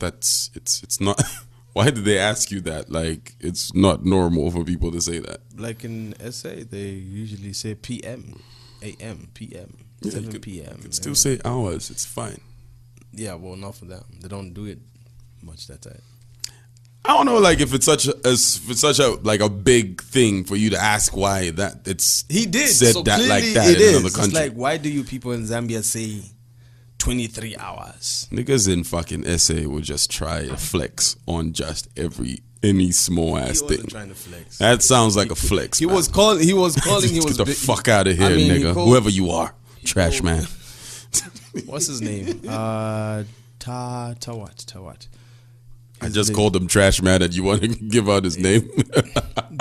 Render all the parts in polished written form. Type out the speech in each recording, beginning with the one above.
it's not. Why did they ask you that? Like, it's not normal for people to say that. Like in SA, they usually say PM, AM, PM, 7 PM. You can still say hours. It's fine. Yeah, well, not for them. They don't do it much that time. I don't know, like if it's such a like a big thing for you to ask why that it's he did said so that like that it in is. another country. It's like, why do you people in Zambia say 23 hours? Niggas in fucking SA will just try to flex on just any small ass thing. Trying to flex. That sounds like a flex. He was calling. Get the fuck out of here, nigga. Whoever you are, trash man. What's his name? Tawat. I just called him trash man, and you want to give out his name?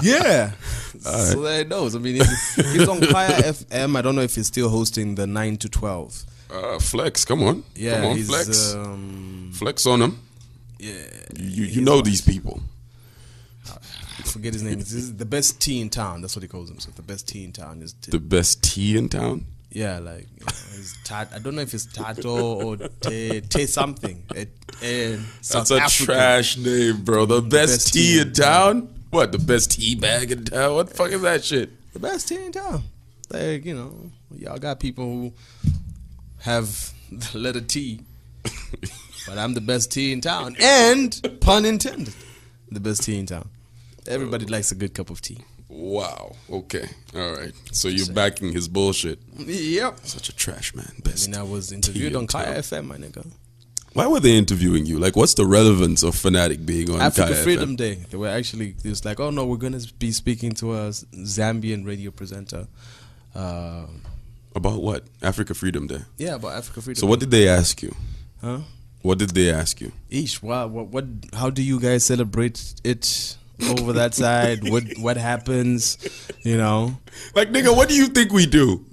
Yeah. So that he knows. I mean, he's on Kaya FM. I don't know if he's still hosting the 9 to 12. Flex, come on. Yeah, come on, flex. Flex on him. Yeah. You know these people. I forget his name. This is the best tea in town. That's what he calls himself. The best tea in town is the best tea in town. Yeah, like I don't know if it's Tato or Te something. That's a trash name, bro. The best tea in town? What? The best tea bag in town? What the fuck is that shit? The best tea in town. Like, you know, y'all got people who have the letter T, but I'm the best tea in town. And, pun intended, the best tea in town. Everybody likes a good cup of tea. Wow. Okay. All right. So you're backing his bullshit. Yep. Such a trash man. Best. I was interviewed on Kaya FM, my nigga. Why were they interviewing you? Like, what's the relevance of Fanatik being on Africa Kaya Freedom FM? Day? They were actually, it was like, oh no, we're going to be speaking to a Zambian radio presenter. About what? Africa Freedom Day? Yeah, about Africa Freedom Day. So what did they ask you? Huh? What did they ask you? Ish, what how do you guys celebrate it over that side? What happens? You know? Like, nigga, what do you think we do?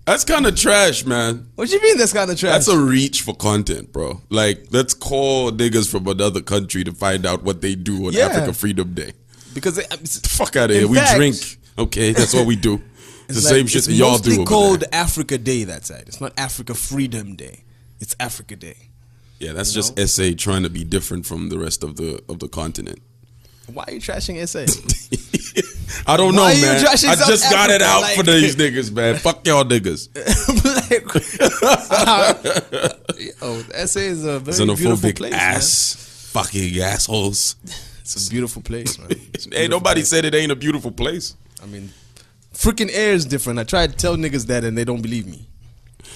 That's kind of trash, man. What you mean that's kind of trash? That's a reach for content, bro. Like, let's call niggas from another country to find out what they do on Africa Freedom Day. Because get the fuck out of here. We drink. Okay, that's what we do. It's the same shit that y'all do over there. It's mostly called Africa Day that side. It's not Africa Freedom Day. It's Africa Day. Yeah, that's just SA trying to be different from the rest of the continent. Why are you trashing SA? I don't know, man. I just got it out like, for these niggas, man. Fuck y'all niggas. SA is a very beautiful place, ass, man. Fucking assholes. It's a beautiful place, man. Ain't nobody said it ain't a beautiful place. I mean, freaking air is different. I tried to tell niggas that and they don't believe me.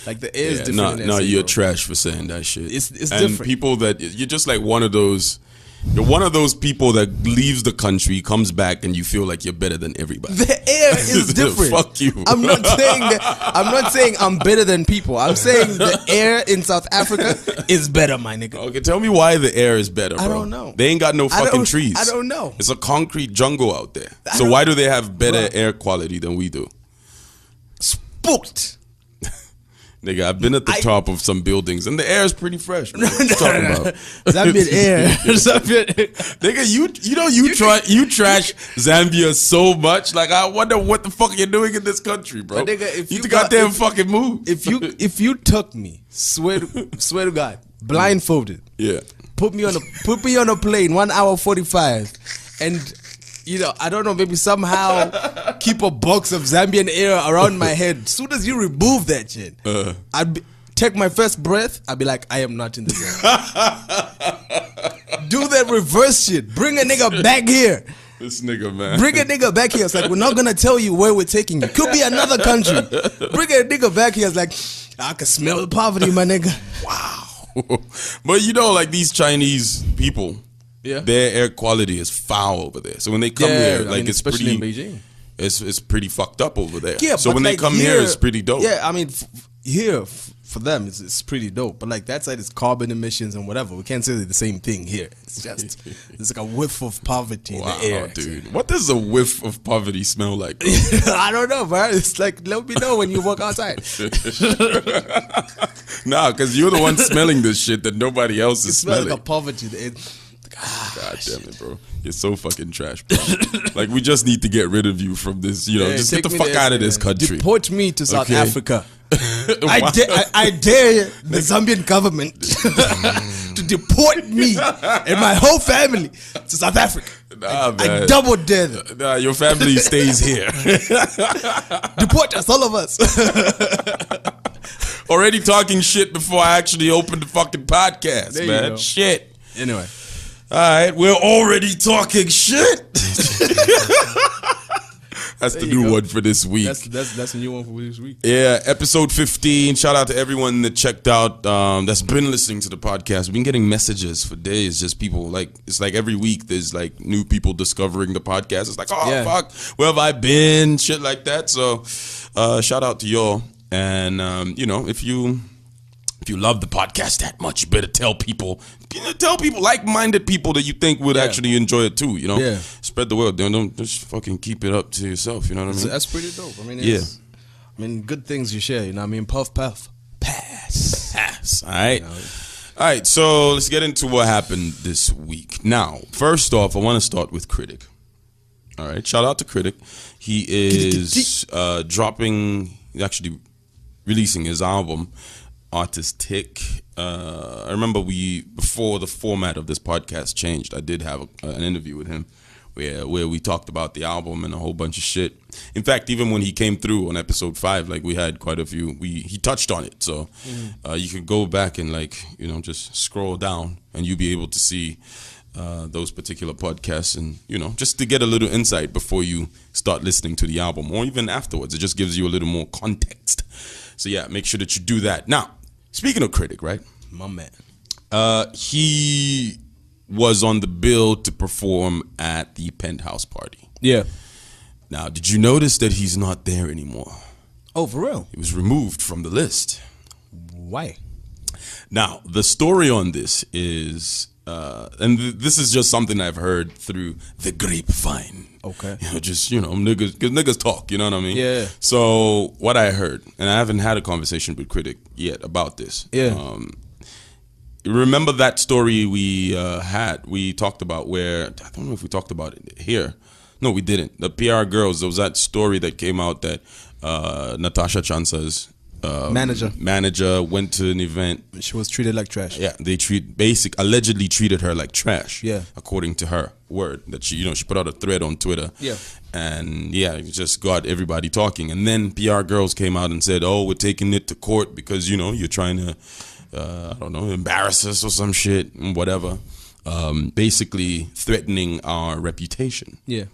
Like the air is different. No, you're trash for saying that shit. It's and different. People that you're just like one of those. You're one of those people that leaves the country, comes back, and you feel like you're better than everybody. The air is different. Fuck you. I'm not saying that. I'm not saying I'm better than people. I'm saying the air in South Africa is better, my nigga. Okay, tell me why the air is better, bro. I don't know. They ain't got no fucking trees. I don't know. It's a concrete jungle out there. So why do they have better air quality than we do? Spooked. Nigga, I've been at the top of some buildings and the air is pretty fresh. What you talking about? Zambian air. Nigga, you trash Zambia so much. Like, I wonder what the fuck you're doing in this country, bro. But nigga, if you goddamn fucking move. If you took me, swear to God, blindfolded. Yeah. Put me on a plane, 1 hour 45, and you know, I don't know, maybe somehow keep a box of Zambian air around my head. As soon as you remove that shit, take my first breath, I'd be like, I am not in the zone. Do that reverse shit. Bring a nigga back here. This nigga, man. Bring a nigga back here. It's like, we're not going to tell you where we're taking you. Could be another country. Bring a nigga back here. It's like, I can smell the poverty, my nigga. Wow. But you know, like these Chinese people, yeah, their air quality is foul over there. So when they come here, like, it's especially pretty in Beijing. It's pretty fucked up over there. Yeah, so but when like they come here, it's pretty dope. Yeah, I mean, here for them, it's pretty dope. But like that side is carbon emissions and whatever. We can't say they're the same thing here. It's just there's like a whiff of poverty in the air, dude. What does a whiff of poverty smell like? I don't know, bro. It's like, let me know when you walk outside. Nah, because you're the one smelling this shit that nobody else is smelling. It smells like a poverty. God damn it, bro. You're so fucking trash, bro. Like, we just need to get rid of you from this, you know, just get the fuck out of this country. Deport me to South Africa. I dare the Zambian government to to deport me and my whole family to South Africa. Nah, man. I double dare them. Nah, your family stays here. Deport us, all of us. Already talking shit before I actually opened the fucking podcast, There you man. go. Shit. Anyway. All right, we're already talking shit. That's the new one for this week. That's a new one for this week. Yeah, episode 15. Shout out to everyone that checked out, that's been listening to the podcast. We've been getting messages for days. Just people like, it's like every week there's like new people discovering the podcast. It's like, oh, fuck, where have I been? Shit like that. So shout out to y'all. And, you know, if you love the podcast that much, you better tell people, like-minded people that you think would actually enjoy it too, you know? Yeah. Spread the word. Don't just fucking keep it up to yourself, you know what I mean? That's pretty dope. I mean, good things you share, you know what I mean? Puff, puff, pass. All right. You know? All right, so let's get into what happened this week. Now, first off, I want to start with Critic. All right, shout out to Critic. He is actually releasing his album, Artistic. I remember before the format of this podcast changed, I did have an interview with him where we talked about the album and a whole bunch of shit. In fact, even when he came through on episode 5, like we had quite a few, he touched on it. So you could go back and like, you know, just scroll down and you'll be able to see those particular podcasts, and you know, just to get a little insight before you start listening to the album, or even afterwards. It just gives you a little more context. So yeah, make sure that you do that. Now, speaking of Critic, right? My man. He was on the bill to perform at the Pent House Party. Yeah. Now, did you notice that he's not there anymore? Oh, for real? He was removed from the list. Why? Now, the story on this is, and this is just something I've heard through the grapevine. Okay. You know, just, you know, niggas talk, you know what I mean? Yeah. So what I heard, and I haven't had a conversation with Critic yet about this. Yeah. Remember that story we talked about where, I don't know if we talked about it here. No, we didn't. The PR girls, there was that story that came out that Natasha Johnson's manager went to an event. She was treated like trash. Yeah, they allegedly treated her like trash. Yeah, according to her word that she put out a thread on Twitter. Yeah, and yeah, it just got everybody talking. And then PR girls came out and said, "Oh, we're taking it to court because you're trying to, I don't know, embarrass us or some shit and whatever." Basically threatening our reputation. Yeah.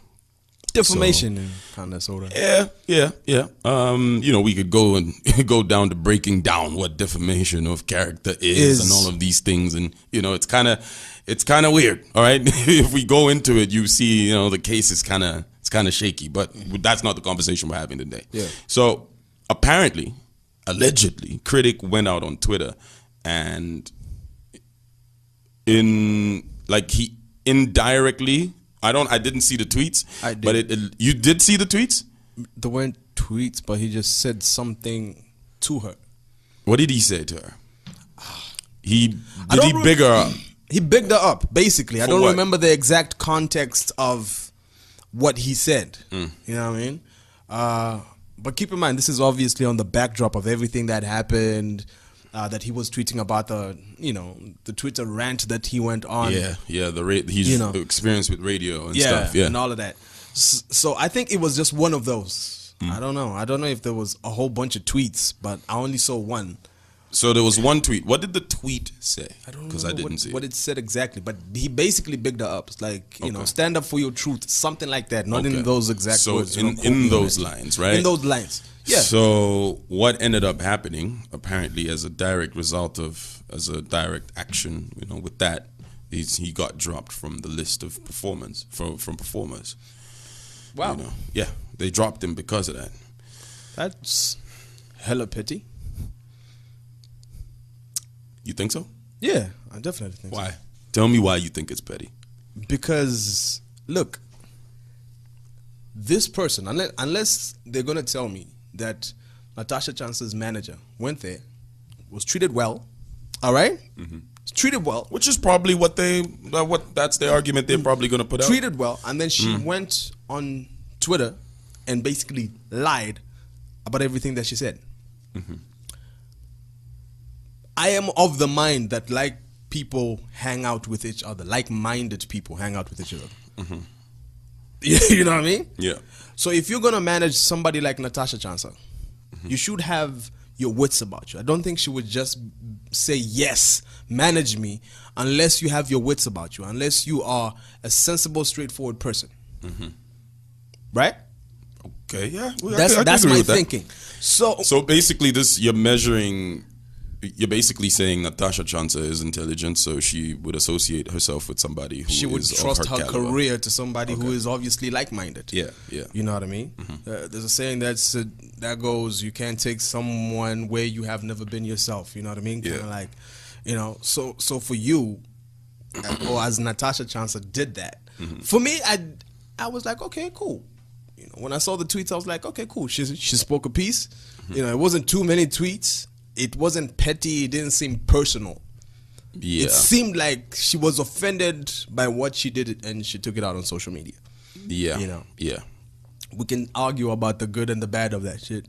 Defamation and kind of sort of. Yeah. We could go down to breaking down what defamation of character is and all of these things, and it's kind of weird. All right, if we go into it, you see, the case is kind of shaky, but that's not the conversation we're having today. Yeah. So apparently, allegedly, Critic went out on Twitter and he indirectly. I didn't see the tweets. I did. But you did see the tweets? There weren't tweets, but he just said something to her. What did he say to her? He big her up? He bigged her up, basically. I don't what? remember the exact context of what he said. You know what I mean? But keep in mind, this is obviously on the backdrop of everything that happened. That he was tweeting about the Twitter rant that he went on. Yeah, he's experience with radio and stuff. Yeah, and all of that. So I think it was just one of those. I don't know if there was a whole bunch of tweets, but I only saw one. So there was one tweet. What did the tweet say? I don't know because I didn't see what it said exactly, but he basically bigged her up. It's like stand up for your truth, something like that. Not in those exact words. So in those lines, right? In those lines. Yeah. So what ended up happening, apparently, as a direct action, with that, he got dropped from the list of performers. Wow. Yeah, they dropped him because of that. That's hella pity. You think so? Yeah, I definitely think so. Why? Tell me why you think it's petty. Because, look, this person, unless they're going to tell me that Natasha Johnson's manager went there, was treated well, all right? Mm-hmm. Treated well. Which is probably that's the argument they're probably going to put out. Treated well, and then she went on Twitter and basically lied about everything that she said. Mm-hmm. I am of the mind that, like people hang out with each other. Like-minded people hang out with each other. Mm-hmm. You know what I mean? Yeah. So if you're gonna manage somebody like Natasha Johnson, you should have your wits about you. I don't think she would just say, yes, manage me, unless you have your wits about you, unless you are a sensible, straightforward person. Right? Okay, yeah. Well, that's my thinking. So basically, you're basically saying Natasha Johnson is intelligent, so she would associate herself with somebody who she would is trust of her caliber. career to somebody who is obviously like-minded. Yeah, yeah. You know what I mean? There's a saying that goes, you can't take someone where you have never been yourself. You know what I mean? Yeah. Kind of like, you know. So for you, or as Natasha Johnson did that, for me, I was like, okay, cool. You know, when I saw the tweets, I was like, okay, cool. She spoke a piece. You know, it wasn't too many tweets. It wasn't petty. It didn't seem personal. Yeah. It seemed like she was offended by what she did, and she took it out on social media. Yeah. You know. Yeah. We can argue about the good and the bad of that shit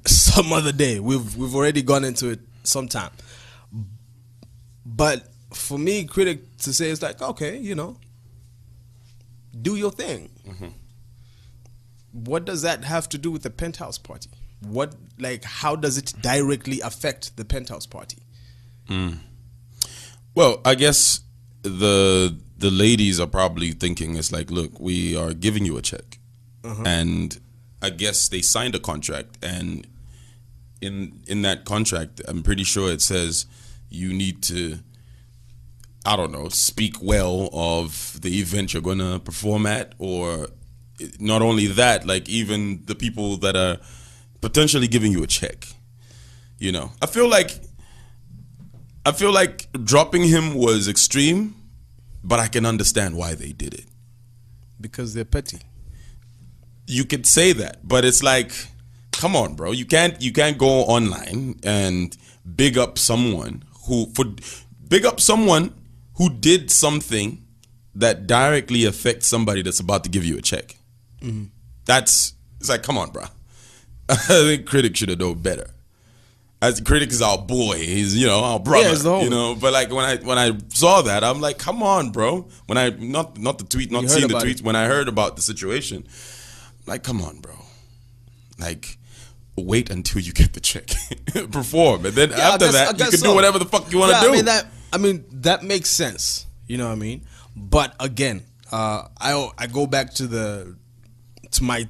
some other day. We've already gone into it sometime. But for me, Critic to say, it's like, okay, you know, do your thing. What does that have to do with the Pent House Party? How does it directly affect the Pent House Party? Well, I guess the ladies are probably thinking, it's like, look, we are giving you a check. And I guess they signed a contract, and in that contract, I'm pretty sure it says you need to, I don't know, speak well of the event you're going to perform at, or not only that, like even the people that are potentially giving you a check. You know, I feel like dropping him was extreme, but I can understand why they did it. Because they're petty. You could say that, but it's like, come on, bro. You can't go online and big up someone who did something that directly affects somebody that's about to give you a check. It's like, come on, bro. I think Critic should have known better. As Critic is our boy, he's, you know, our brother, you know. But like when I saw that, I'm like, come on, bro. When I not the tweet, not seeing the tweets, when I heard about the situation, I'm like, come on, bro. Like, wait until you get the check, perform, and then after that, you can do whatever the fuck you want to do. I mean that makes sense. You know what I mean? But again, I go back to my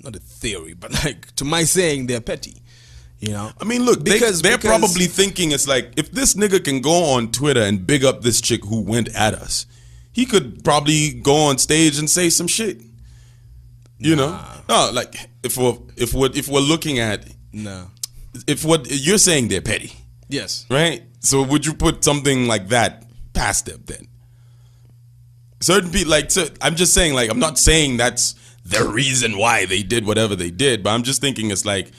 not a theory, but like to my saying they're petty. You know, I mean, look, they're probably thinking, it's like, if this nigga can go on Twitter and big up this chick who went at us, he could probably go on stage and say some shit. You know, no, like if we're looking at if what you're saying, they're petty. Yes. Right. So would you put something like that past them then? Certain people, like, I'm just saying, like, I'm not saying that's the reason why they did whatever they did, but I'm just thinking it's like,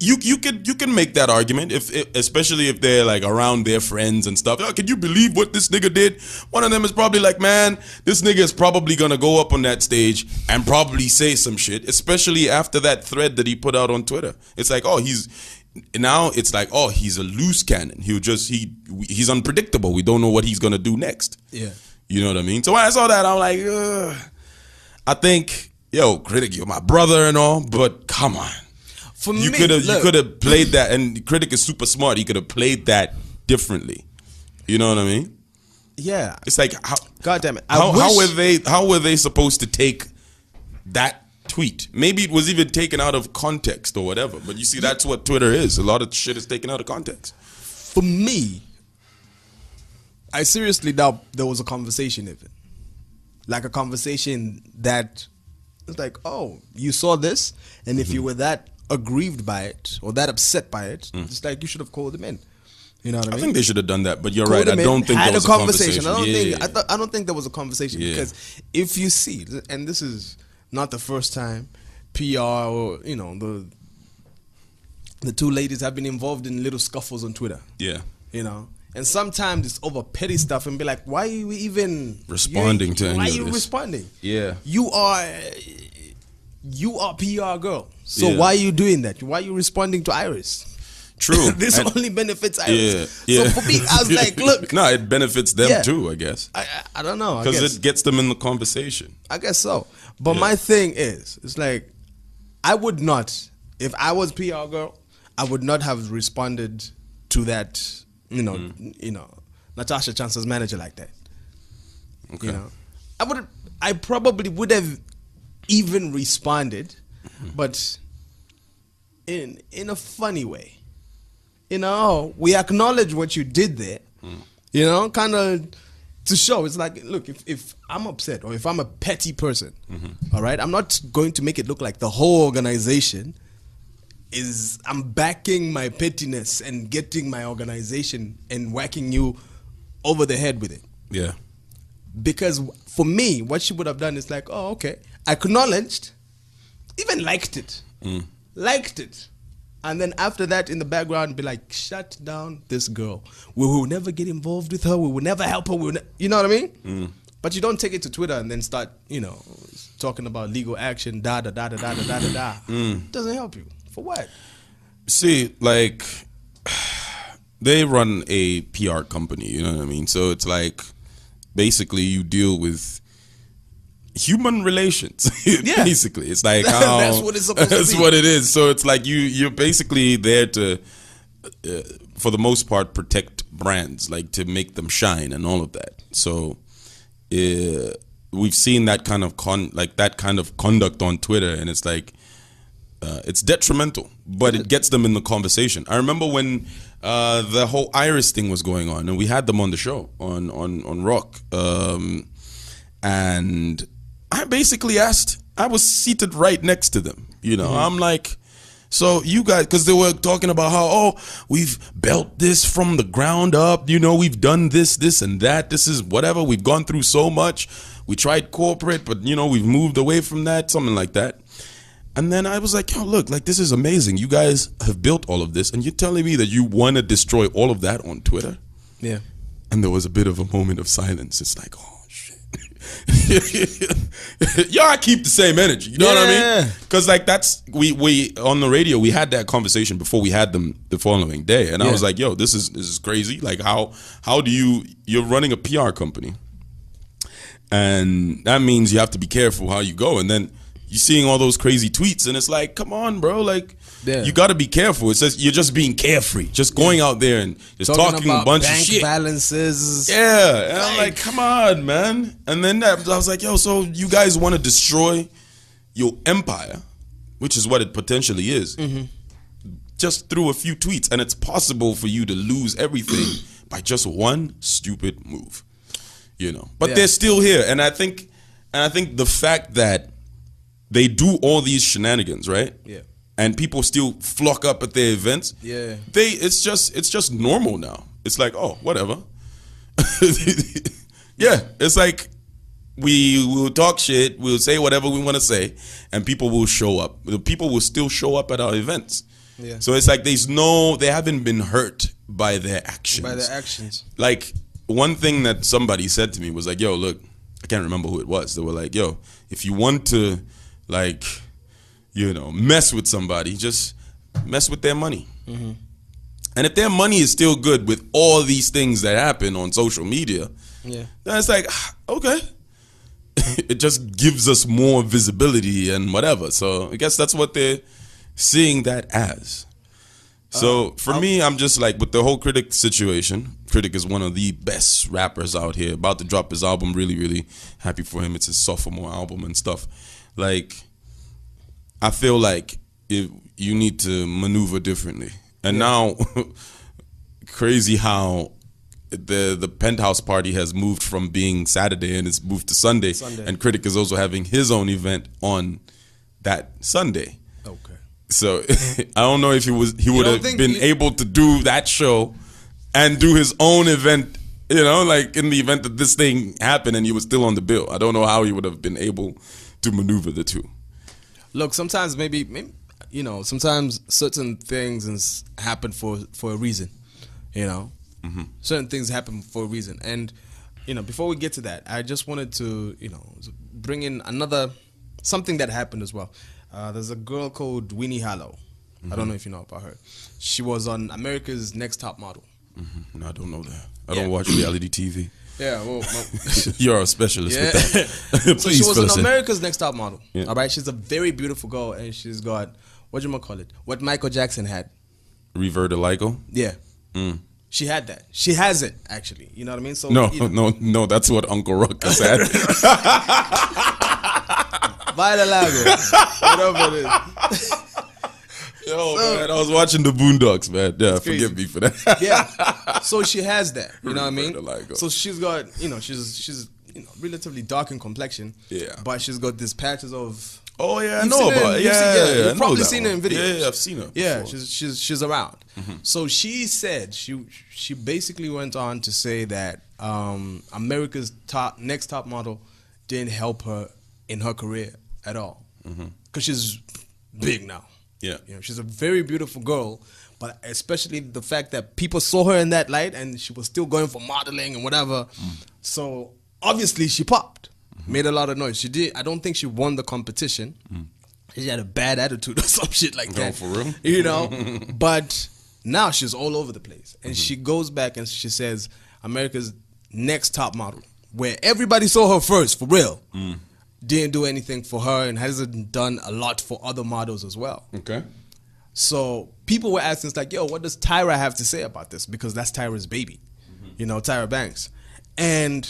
you can make that argument, especially if they're like around their friends and stuff. Oh, can you believe what this nigga did? One of them is probably like, man, this nigga is probably gonna go up on that stage and probably say some shit, especially after that thread that he put out on Twitter. It's like, oh, he's a loose cannon. He's unpredictable. We don't know what he's gonna do next. Yeah. You know what I mean? So when I saw that, I'm like, I think, yo, Critic, you're my brother and all, but come on. You could have played that, and Critic is super smart. He could have played that differently. You know what I mean? Yeah. It's like, God damn it. How were they supposed to take that tweet? Maybe it was even taken out of context or whatever. But you see, that's what Twitter is. A lot of shit is taken out of context. For me, I seriously doubt there was a conversation even. Like a conversation that was like, oh, you saw this, and if you were that aggrieved by it or that upset by it, it's like you should have called him in. You know what I mean? I think they should have done that, but you're right. I don't think there was a conversation. I don't think there was a conversation because if you see, and this is not the first time PR or the two ladies have been involved in little scuffles on Twitter. Yeah, you know. And sometimes it's over petty stuff and be like, why are you even responding to any of this? Why are you responding? Yeah. You are PR girl. So why are you doing that? Why are you responding to Iris? True. This only benefits Iris. Yeah. So for me, I was like, look. No, it benefits them too, I guess. I don't know. Because it gets them in the conversation. I guess so. But my thing is, it's like, I would not, if I was PR girl, I would not have responded to that, you know, Natasha Johnson's manager like that. Okay. You know, I probably would have even responded, but in a funny way. You know, we acknowledge what you did there. You know, kind of to show. It's like, look, if I'm upset or if I'm a petty person, all right, I'm not going to make it look like the whole organization I'm backing my pettiness and getting my organization and whacking you over the head with it. Yeah. Because for me, what she would have done is like, oh, okay, acknowledged, even liked it. Liked it. And then after that, in the background, be like, shut down this girl. We will never get involved with her. We will never help her. You know what I mean? But you don't take it to Twitter and then start, you know, talking about legal action, da-da-da-da-da-da-da-da. Doesn't help you. For what? See, like, they run a PR company, you know what I mean? So it's like, basically, you deal with human relations. Basically, it's like how that's what it's supposed to be. That's what it is. So it's like you're basically there to, for the most part, protect brands, like to make them shine and all of that. So we've seen that kind of conduct on Twitter, and it's like it's detrimental, but it gets them in the conversation. I remember when the whole Iris thing was going on, and we had them on the show on Rock, and I basically asked, I was seated right next to them, you know. I'm like, so you guys, because they were talking about how, oh, we've built this from the ground up, you know, we've done this and that, this is whatever, we've gone through so much, we tried corporate, but, you know, we've moved away from that, something like that. And then I was like, yo, look, like, this is amazing. You guys have built all of this, and you're telling me that you want to destroy all of that on Twitter? Yeah. And there was a bit of a moment of silence. It's like, oh, shit. Y'all keep the same energy. You know what I mean? Because, like, that's, we on the radio, we had that conversation before we had them the following day. And I was like, yo, this is crazy. Like, how do you're running a PR company. And that means you have to be careful how you go. And then you're seeing all those crazy tweets, and it's like, come on, bro, like, you got to be careful. It says you're just being carefree, just going out there and just talking a bunch of shit. Balances. Yeah, and I'm like, come on, man. And then I was like, yo, so you guys want to destroy your empire, which is what it potentially is, just through a few tweets, and it's possible for you to lose everything by just one stupid move, you know. But they're still here, and I think the fact that they do all these shenanigans, right? Yeah. And people still flock up at their events. Yeah. It's just normal now. It's like, oh, whatever. Yeah. It's like we will talk shit, we'll say whatever we want to say, and people will show up. The people will still show up at our events. Yeah. So it's like they haven't been hurt by their actions. Like, one thing that somebody said to me was like, yo, look, I can't remember who it was. They were like, yo, if you want to, like, you know, mess with somebody, just mess with their money. And if their money is still good with all these things that happen on social media, then it's like, okay. It just gives us more visibility and whatever. So I guess that's what they're seeing that as. So for me, I'm just like, with the whole Critic situation, Critic is one of the best rappers out here, about to drop his album, really, really happy for him. It's his sophomore album and stuff. Like, I feel like you need to maneuver differently. And now, crazy how the Pent House Party has moved from being Saturday and it's moved to Sunday. And Critic is also having his own event on that Sunday. Okay. So I don't know if he would have been able to do that show and do his own event, you know, like in the event that this thing happened and he was still on the bill. I don't know how he would have been able to maneuver the two. Look, sometimes maybe you know, sometimes certain things happen for a reason, you know. Certain things happen for a reason. And, you know, before we get to that, I just wanted to, you know, bring in something that happened as well. There's a girl called Weenie. I don't know if you know about her. She was on America's Next Top Model. No, I don't know that. I don't watch reality TV. Yeah, well, You're a specialist with that. so she was on America's Next Top Model. Yeah. All right, she's a very beautiful girl, and she's got what Michael Jackson had. Revertiligo? Yeah. She had that. She has it actually. You know what I mean? So no. That's what Uncle Ruckus had. Vitiligo, whatever it is. Yo, man, I was watching the Boondocks, man. Yeah, forgive me for that. Yeah. So she has that. You know what I mean? So she's got, she's relatively dark in complexion. Yeah. But she's got these patches of. Oh yeah, I know about it. Yeah. You've probably seen her in videos. Yeah, I've seen her. Yeah, she's around. So she said she basically went on to say that America's next top model didn't help her in her career at all because she's big now. Yeah, she's a very beautiful girl, but especially the fact that people saw her in that light and she was still going for modeling and whatever. So obviously she popped, made a lot of noise. She did. I don't think she won the competition. She had a bad attitude or some shit like that. For real? But now she's all over the place. And she goes back and she says America's next top model, where everybody saw her first, for real. Didn't do anything for her and hasn't done a lot for other models as well. Okay. So people were asking, it's like, yo, what does Tyra have to say about this? Because that's Tyra's baby, Tyra Banks. And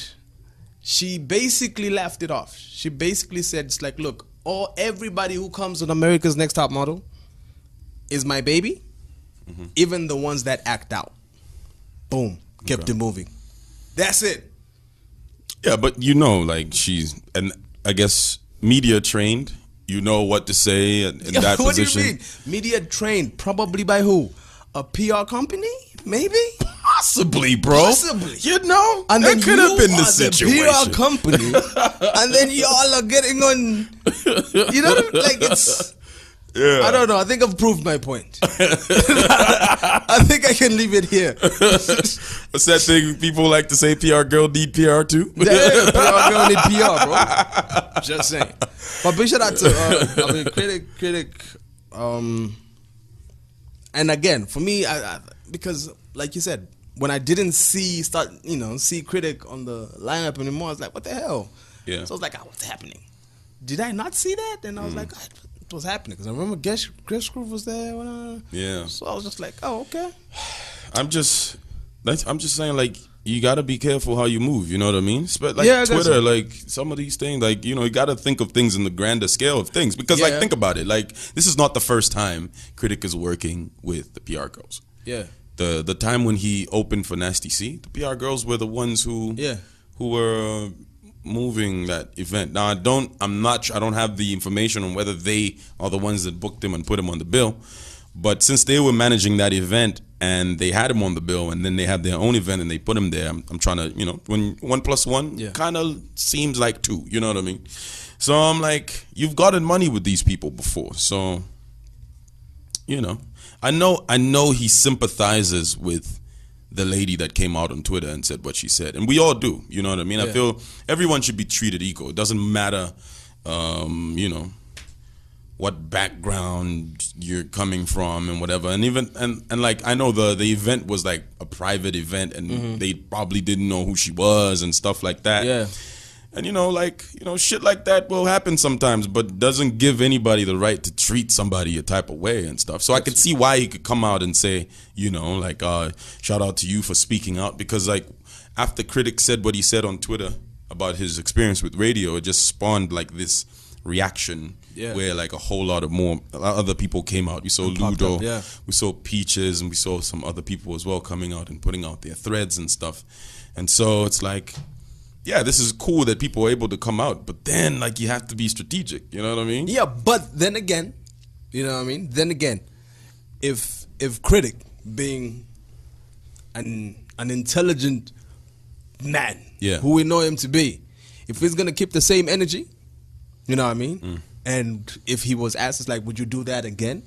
she basically laughed it off. She basically said, it's like, look, everybody who comes on America's Next Top Model is my baby, even the ones that act out. Boom. Kept it moving. That's it. Yeah, but she's, and I guess, media trained. You know what to say in that what position. What do you mean? Media trained? Probably by who? A PR company? Maybe? Possibly, bro. Possibly. And that could have been the situation. The PR company, and then y'all are getting on. It's. Yeah. I don't know. I think I've proved my point. I think I can leave it here. What's that thing people like to say? PR girl need PR too? Yeah, PR girl need PR, bro. Just saying. But big shout out to Critic. And again, for me, I because like you said, when I didn't see Critic on the lineup anymore, I was like, what the hell? Yeah. So I was like, what's happening? Did I not see that? And I was like, what was happening? Because I remember Guest Groove was there. Yeah. So I was just like, oh, okay. I'm just saying, like, you got to be careful how you move, you know what I mean? But like Twitter, like some of these things, like, you got to think of things in the grander scale of things. Because like, think about it. Like, this is not the first time Critic is working with the PR girls. Yeah. The time when he opened for Nasty C, the PR girls were the ones who were moving that event. Now I don't have the information on whether they are the ones that booked him and put him on the bill, but since they were managing that event and they had him on the bill and then they had their own event and they put him there, I'm trying to, when 1 + 1 kind of seems like 2, you know what I mean? So I'm like, you've gotten money with these people before, so I know he sympathizes with the lady that came out on Twitter and said what she said. And we all do, you know what I mean? Yeah. I feel everyone should be treated equal. It doesn't matter, what background you're coming from and whatever. And even, and like, I know the event was like a private event and they probably didn't know who she was and stuff like that. Yeah. And shit like that will happen sometimes, but doesn't give anybody the right to treat somebody a type of way and stuff. So I could see why he could come out and say, shout out to you for speaking out, because like after Critic said what he said on Twitter about his experience with radio, it just spawned like this reaction where like a whole lot of other people came out. We saw Ludo, we saw Peaches, and we saw some other people as well coming out and putting out their threads and stuff. And so it's like, yeah, this is cool that people are able to come out, but then like you have to be strategic, you know what I mean? Yeah, but then again, you know what I mean? Then again, if Critic, being an intelligent man, who we know him to be, if he's gonna keep the same energy, you know what I mean? And if he was asked, it's like, would you do that again?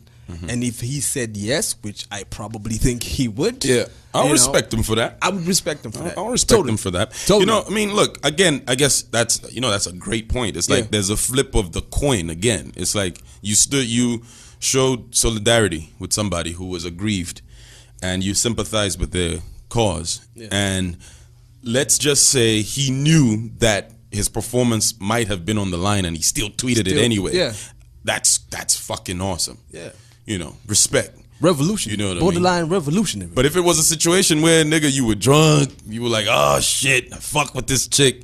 And if he said yes, which I probably think he would. Yeah, I'll respect him for that. I would respect him for that. I'll respect him for that. Totally. I mean, look, again, I guess that's a great point. It's like there's a flip of the coin again. It's like you showed solidarity with somebody who was aggrieved, and you sympathize with their cause, and let's just say he knew that his performance might have been on the line and he still tweeted it anyway. Yeah. That's fucking awesome. Yeah. You know, respect. Revolution. You know what Borderline I mean? revolutionary. But if it was a situation where, nigga, you were drunk, you were like, oh shit, fuck with this chick,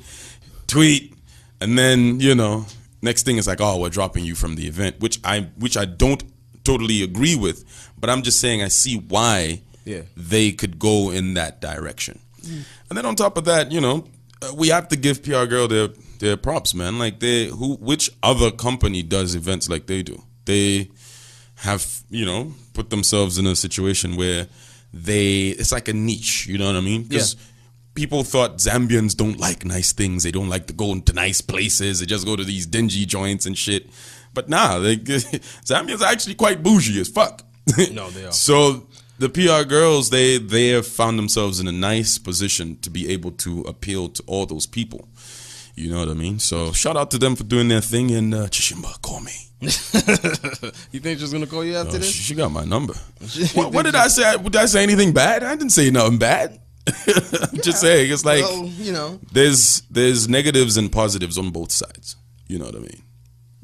tweet, and then, you know, next thing is like, oh, we're dropping you from the event, which I don't totally agree with, but I'm just saying I see why they could go in that direction. And then on top of that, you know, we have to give PR Girl their props, man. Like, which other company does events like they do? They have, you know, put themselves in a situation where it's like a niche, you know what I mean? Because people thought Zambians don't like nice things. They don't like to go into nice places. They just go to these dingy joints and shit. But nah, Zambians are actually quite bougie as fuck. No, they are. So the PR girls, they have found themselves in a nice position to be able to appeal to all those people. You know what I mean? So shout out to them for doing their thing, and Chishimba, call me. You think she's gonna call you after this? She got my number. What did I say? Did I say anything bad? I didn't say nothing bad. I'm just saying, it's like, well, you know, there's negatives and positives on both sides. You know what I mean?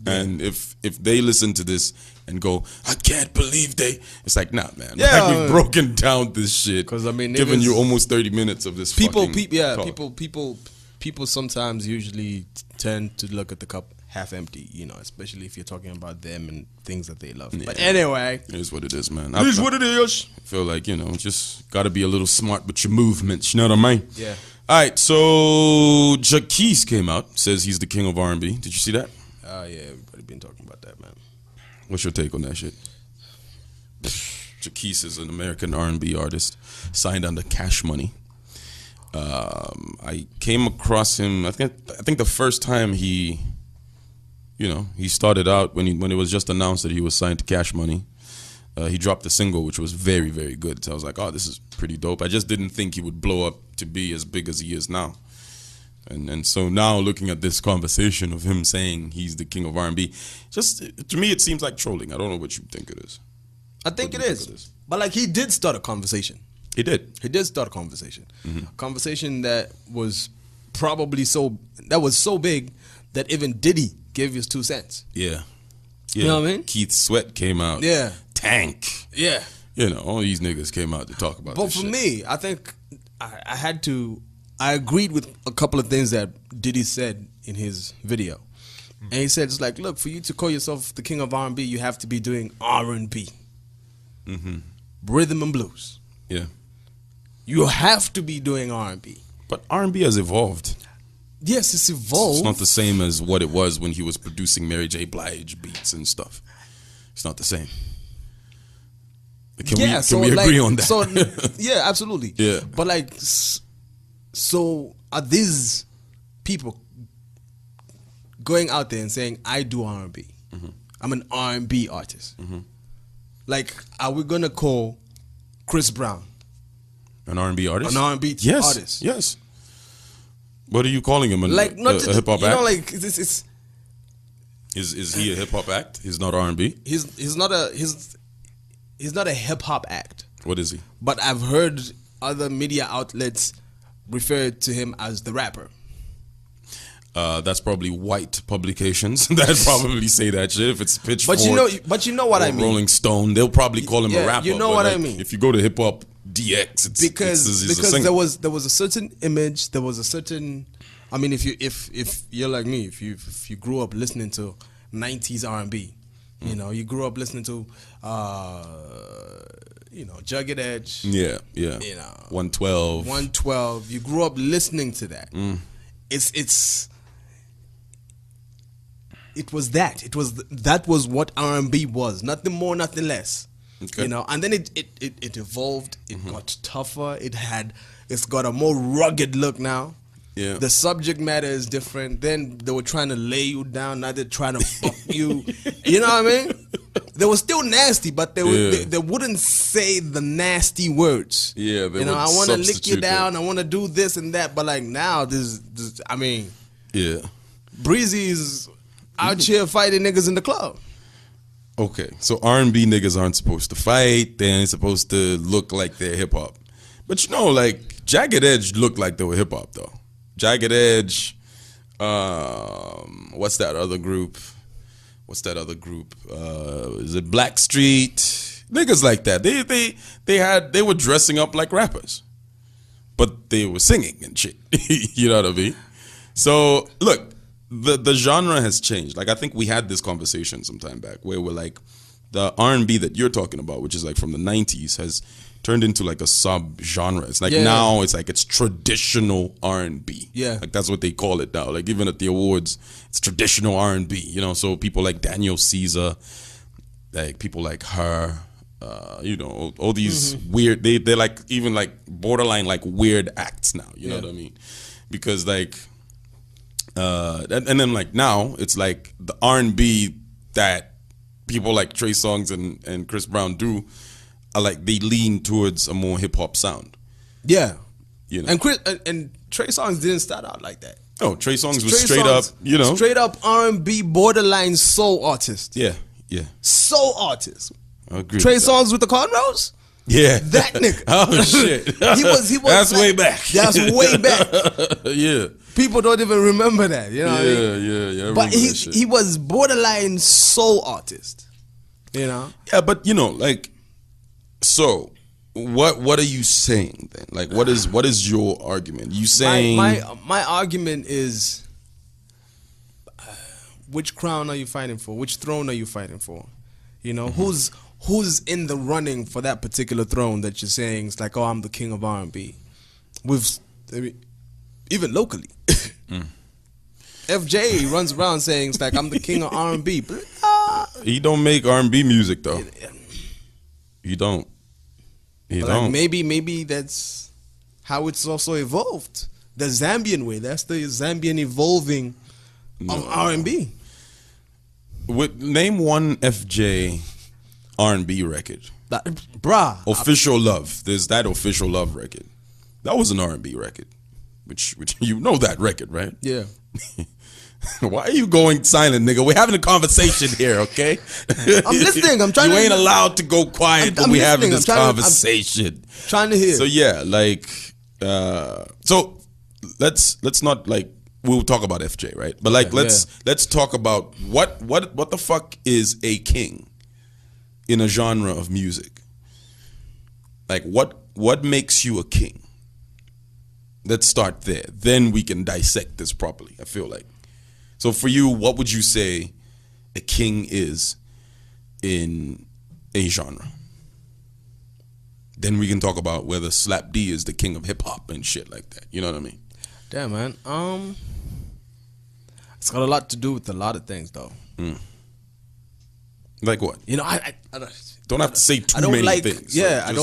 Yeah. And if they listen to this and go, I can't believe it's like, nah, man. Yeah, like, we've broken down this shit. Because I mean, giving you almost 30 minutes of this. People sometimes usually tend to look at the cup half empty, you know, especially if you're talking about them and things that they love. Yeah. But anyway, it is what it is, man. It is what it is. I feel like, you know, just got to be a little smart with your movements. You know what I mean? Yeah. All right. So Jacquees came out, says he's the king of R&B. Did you see that? Yeah. Everybody been talking about that, man. What's your take on that shit? Jacquees is an American R&B artist signed under Cash Money. I came across him. I think the first time he started out when it was just announced that he was signed to Cash Money. He dropped a single which was very, very good. So I was like, oh, this is pretty dope. I just didn't think he would blow up to be as big as he is now. And so now looking at this conversation of him saying he's the king of R&B, just to me it seems like trolling. I don't know what you think it is. I think it is. But like, he did start a conversation. He did start a conversation. Mm-hmm. A conversation that was probably so big that even Diddy gave his 2 cents. Yeah. You know what I mean? Keith Sweat came out. Yeah. Tank. Yeah. You know, all these niggas came out to talk about this shit. But for me, I think I agreed with a couple of things that Diddy said in his video. Mm-hmm. And he said, it's like, look, for you to call yourself the king of R&B, you have to be doing R&B. Mm-hmm. Rhythm and blues. Yeah. You have to be doing R&B. But R&B has evolved. Yes, it's evolved. It's not the same as what it was when he was producing Mary J. Blige beats and stuff. It's not the same. Can we agree on that? So, yeah, absolutely. Yeah. But like, so are these people going out there and saying, I do R&B. Mm-hmm. I'm an R&B artist. Mm-hmm. Like, are we going to call Chris Brown an R&B artist? An R&B artist? Yes. What are you calling him? Like, not a hip hop act? You know, like, it's Is he a hip hop act? He's not R&B. He's not a hip hop act. What is he? But I've heard other media outlets refer to him as the rapper. That's probably white publications that probably say that shit. If it's Pitchfork, but you know what I mean. Rolling Stone, they'll probably call him a rapper. You know what I mean. If you go to hip hop DX, it's because there was a certain image. There was a certain. I mean, if you're like me, if you grew up listening to 90s R&B, you know, you grew up listening to Jagged Edge. Yeah. You know, 112. You grew up listening to that. That was what R&B was. Nothing more, nothing less. Okay. You know, and then it evolved. It got tougher. It's got a more rugged look now. Yeah. The subject matter is different. Then they were trying to lay you down. Now they're trying to fuck you. You know what I mean? They were still nasty, but they wouldn't say the nasty words. Yeah, I want to lick you down. I want to do this and that. But like now, I mean, yeah, Breezy's out here fighting niggas in the club. Okay, so R&B niggas aren't supposed to fight. They ain't supposed to look like they're hip hop. But you know, like Jagged Edge looked like they were hip hop though. Jagged Edge. What's that other group? Is it Blackstreet? Niggas like that. They were dressing up like rappers, but they were singing and shit. You know what I mean? So look. The genre has changed. Like I think we had this conversation some time back where we're like the R&B that you're talking about, which is like from the 90s, has turned into like a sub genre. It's like now it's like it's traditional R&B. Yeah, like that's what they call it now. Like even at the awards, it's traditional R&B. You know, so people like Daniel Caesar, like people like her, you know, all these weird. They're like even like borderline like weird acts now. You know what I mean? Because like. And then like now it's like the R&B that people like Trey Songz and Chris Brown do are like they lean towards a more hip hop sound. Yeah, you know. And Trey Songz didn't start out like that. Oh, Trey Songz was straight up, you know, straight up R&B borderline soul artist. Yeah, soul artist. I agree. Trey Songz with the cornrows. Yeah, that nigga. Oh shit, he was. That's like, way back. That's way back. Yeah. People don't even remember that, you know what I mean? Yeah. But he was borderline soul artist, you know? Yeah, but you know, like, so what are you saying then? Like, what is your argument? You saying my argument is, which crown are you fighting for? Which throne are you fighting for? You know, who's in the running for that particular throne that you're saying? It's like, oh, I'm the king of R&B. Even locally. FJ runs around saying it's like I'm the king of R&B. He don't make R&B music though. He don't. He don't. Like maybe that's how it's also evolved. The Zambian way. That's the Zambian evolving of R&B. Name one FJ R&B record. Bruh. Official Love. There's that Official Love record. That was an R&B record. Which you know that record, right? Yeah. Why are you going silent, nigga? We're having a conversation here, okay? I'm listening. I'm trying. You ain't allowed to go quiet when we're having this conversation. I'm trying to hear. So yeah, like, so let's not like we'll talk about FJ, right? But like let's talk about what the fuck is a king in a genre of music? Like what makes you a king? Let's start there. Then we can dissect this properly, I feel like. So for you, what would you say a king is in a genre? Then we can talk about whether Slap D is the king of hip hop and shit like that. You know what I mean? Damn, man. It's got a lot to do with a lot of things, though. Like what? You know, I don't have to say too many things. Yeah, I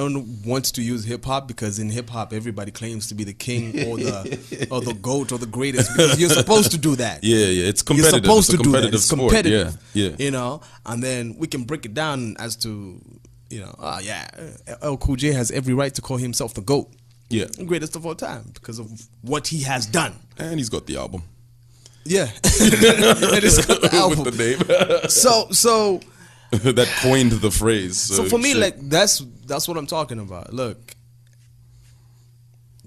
don't want to use hip hop because in hip hop everybody claims to be the king or the GOAT or the greatest because you're supposed to do that. Yeah, it's competitive. You're supposed to do that. It's sport. Competitive. Yeah. You know, and then we can break it down as to, you know, LL Cool J has every right to call himself the GOAT. Yeah, greatest of all time because of what he has done. And he's got the album. Yeah, and it's got the album with the name. So. That coined the phrase. So for me, like that's what I'm talking about. Look,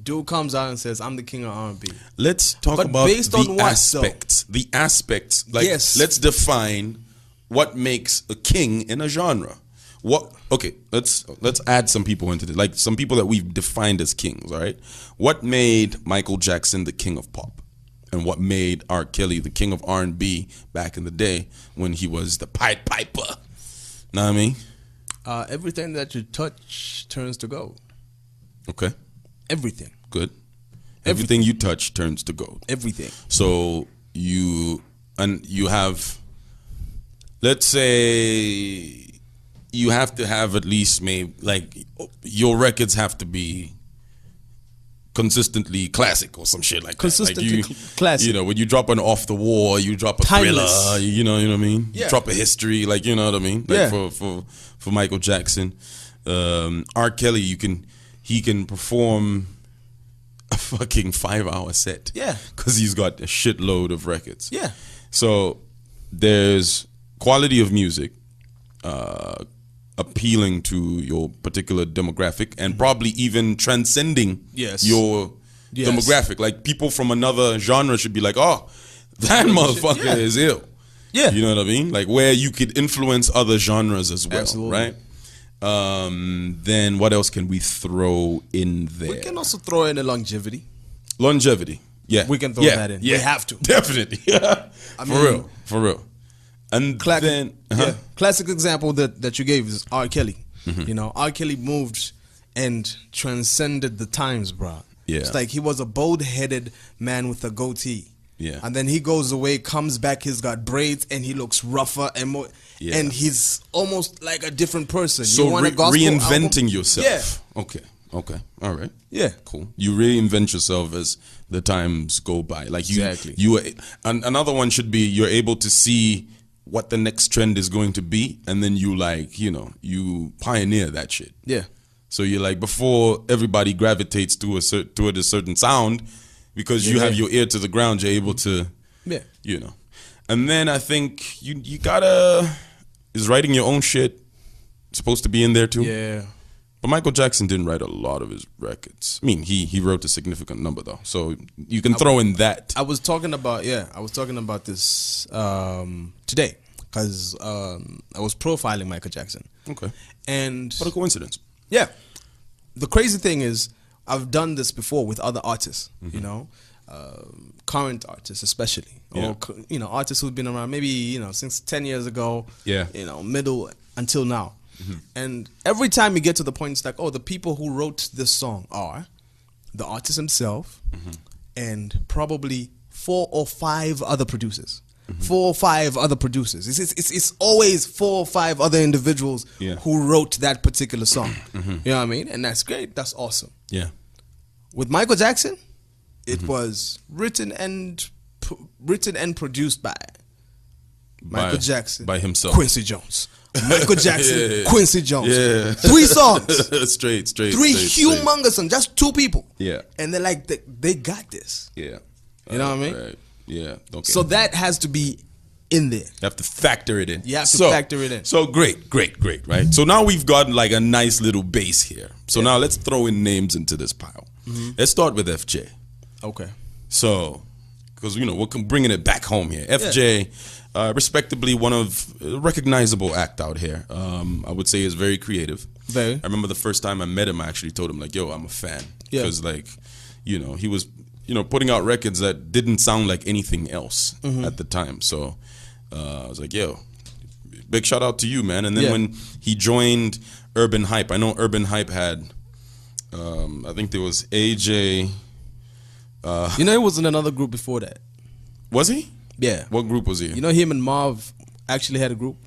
dude comes out and says, "I'm the king of R&B." Let's talk about based on what, aspects. The aspects. Like, yes. Let's define what makes a king in a genre. What? Okay, let's add some people into this. Like some people that we've defined as kings. All right. What made Michael Jackson the king of pop? And what made R. Kelly the king of R&B back in the day when he was the Pied Piper? Know what I mean? Everything that you touch turns to gold. Okay. Everything. Good. Everything you touch turns to gold. Everything. So you have, let's say, you have to have at least maybe like your records have to be consistently classic or some shit like consistently that. Like classic. You know, when you drop an Off the Wall, you drop a Timeless. Thriller, you know what I mean? Yeah. You drop a History, like, you know what I mean? Like for Michael Jackson. R. Kelly, he can perform a fucking 5-hour set. Yeah. Because he's got a shitload of records. Yeah. So there's quality of music appealing to your particular demographic and probably even transcending your demographic. Like people from another genre should be like, oh, that motherfucker is ill. Yeah. You know what I mean? Like where you could influence other genres as well. Absolutely. Right? Then what else can we throw in there? We can also throw in a longevity. Longevity. Yeah. We can throw that in. Yeah. We have to. Definitely. For real. And then classic example that you gave is R. Kelly. You know, R. Kelly moved and transcended the times, bro. Yeah. It's like he was a bald-headed man with a goatee. Yeah. And then he goes away, comes back, he's got braids, and he looks rougher and more. Yeah. And he's almost like a different person. So you want a gospel reinventing album? yourself. Yeah. Okay. All right. Yeah. Cool. You reinvent yourself as the times go by. Like Exactly. Another one should be you're able to see what the next trend is going to be, and then you you pioneer that shit. Yeah. So you're like, before everybody gravitates toward a certain sound, because you have your ear to the ground, you're able to, And then I think you gotta, is writing your own shit supposed to be in there too? Yeah. But Michael Jackson didn't write a lot of his records. I mean, he wrote a significant number though, so you can throw in that. I was talking about this today because I was profiling Michael Jackson. Okay. And what a coincidence. Yeah. The crazy thing is, I've done this before with other artists, current artists especially, or artists who've been around maybe since 10 years ago, middle until now. And every time you get to the point, it's like, oh, the people who wrote this song are the artist himself and probably 4 or 5 other producers. 4 or 5 other producers. It's always 4 or 5 other individuals who wrote that particular song. You know what I mean? And that's great. That's awesome. Yeah. With Michael Jackson, it was written and produced by Michael Jackson, by himself, Quincy Jones. Michael Jackson, Quincy Jones. Yeah. 3 songs. Straight. 3 humongous songs. Just 2 people. Yeah. And they're like, they got this. Yeah. You know what I mean? Right. Yeah. Okay. So that has to be in there. You have to factor it in. You have to factor it in. So great, right? So now we've got like a nice little base here. So now let's throw in names into this pile. Let's start with FJ. Okay. So, because we're bringing it back home here. FJ, respectably one of recognizable act out here. I would say is very creative. Very. I remember the first time I met him, I actually told him like, "Yo, I'm a fan," because he was putting out records that didn't sound like anything else at the time. So I was like, "Yo, big shout out to you, man." And then when he joined Urban Hype, I know Urban Hype had, I think there was AJ. He was in another group before that. Was he? Yeah. What group was he in? Him and Marv actually had a group.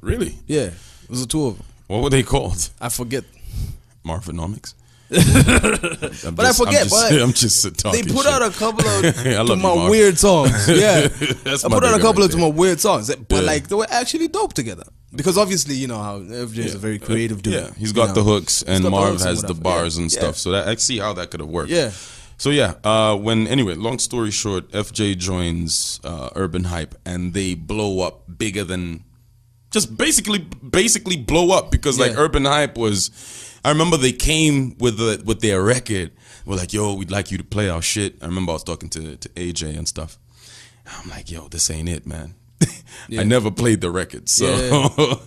Really? Yeah. It was the 2 of them. What were they called? I forget. Marvinomics? But I forget. I'm just talking. They put out a couple of my you, weird songs. Yeah. That's I put out a couple of my weird songs. But Yeah. they were actually dope together. Because obviously, you know how FJ is a very creative dude. Yeah, he's got the hooks and got the Marv hooks and has the whatever. bars and Yeah. stuff. So that I see how that could have worked. Yeah. So long story short, FJ joins Urban Hype and they blow up bigger than, just basically blow up because like Urban Hype was, I remember they came with their record. We're like, "Yo, we'd like you to play our shit." I remember I was talking to AJ and stuff. I'm like, "Yo, this ain't it, man." I never played the record. So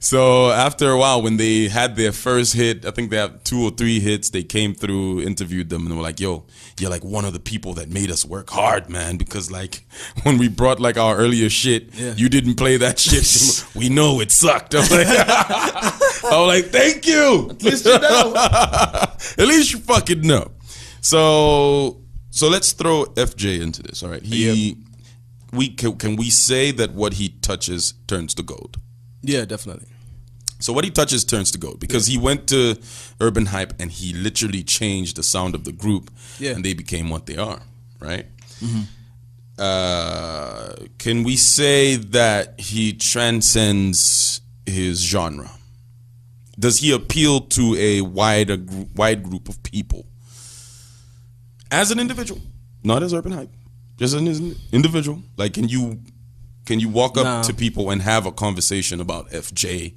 so after a while, when they had their first hit, I think they have 2 or 3 hits, they came through, interviewed them, and they were like, "Yo, you're like one of the people that made us work hard, man, because like when we brought like our earlier shit, you didn't play that shit. We know it sucked." I was like, "Thank you. At least you know. At least you fucking know." So let's throw FJ into this. All right. Can we say that what he touches turns to gold? Yeah, definitely. So what he touches turns to gold because he went to Urban Hype and he literally changed the sound of the group and they became what they are, right? Can we say that he transcends his genre? Does he appeal to a wide group of people? As an individual, not as Urban Hype. Just as an individual, like, can Can you walk up Nah. to people and have a conversation about FJ,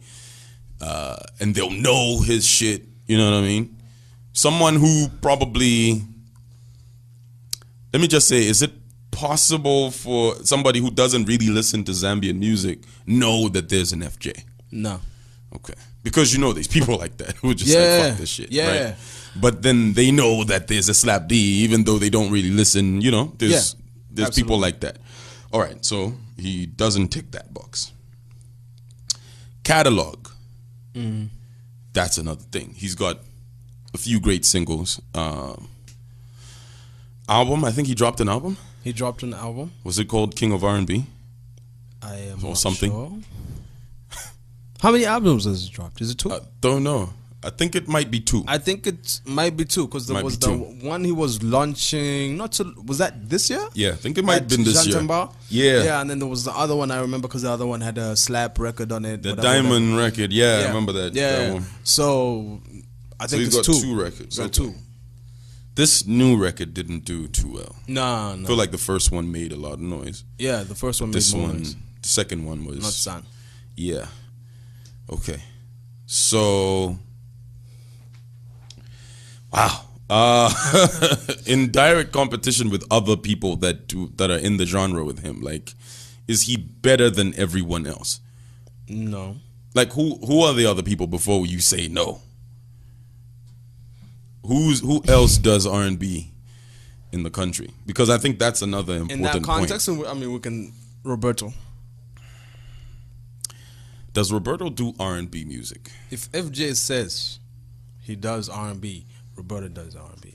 and they'll know his shit? You know what I mean? Someone who probably, let me just say, is it possible for somebody who doesn't really listen to Zambian music know that there's an FJ? No. Okay. Because you know there's people like that who just Yeah. like, fuck this shit. Yeah. Right? But then they know that there's a Slap D, even though they don't really listen. You know, there's people like that. All right, so he doesn't tick that box. Catalog. That's another thing. He's got a few great singles. Album, I think he dropped an album. He dropped an album. Was it called King of RnB? I am Or not something. sure. How many albums has he dropped? Is it 2? Don't know. I think it might be 2. I think it might be 2 because there Might was be the 2. one he was launching. Was that this year? Yeah, I think it might have been this year. Jantemba? Yeah. Yeah, and then there was the other one I remember because the other one had a slap record on it. The whatever, Diamond record. Yeah, whatever. I remember that. Yeah. That one. So I So think he's it's got 2. 2 records. So Okay. 2. This new record didn't do too well. No. I feel like the first one made a lot of noise. Yeah, the first one This made more one, noise. the second one was Not San. Yeah. Okay. So, wow. In direct competition with other people that are in the genre with him, like, is he better than everyone else? No. Like, who are the other people before you say no? Who else does R&B in the country? Because I think that's another important In that context, point. I mean, we can Roberto. Does Roberto do R&B music? If FJ says he does R&B, Roberto does R&B.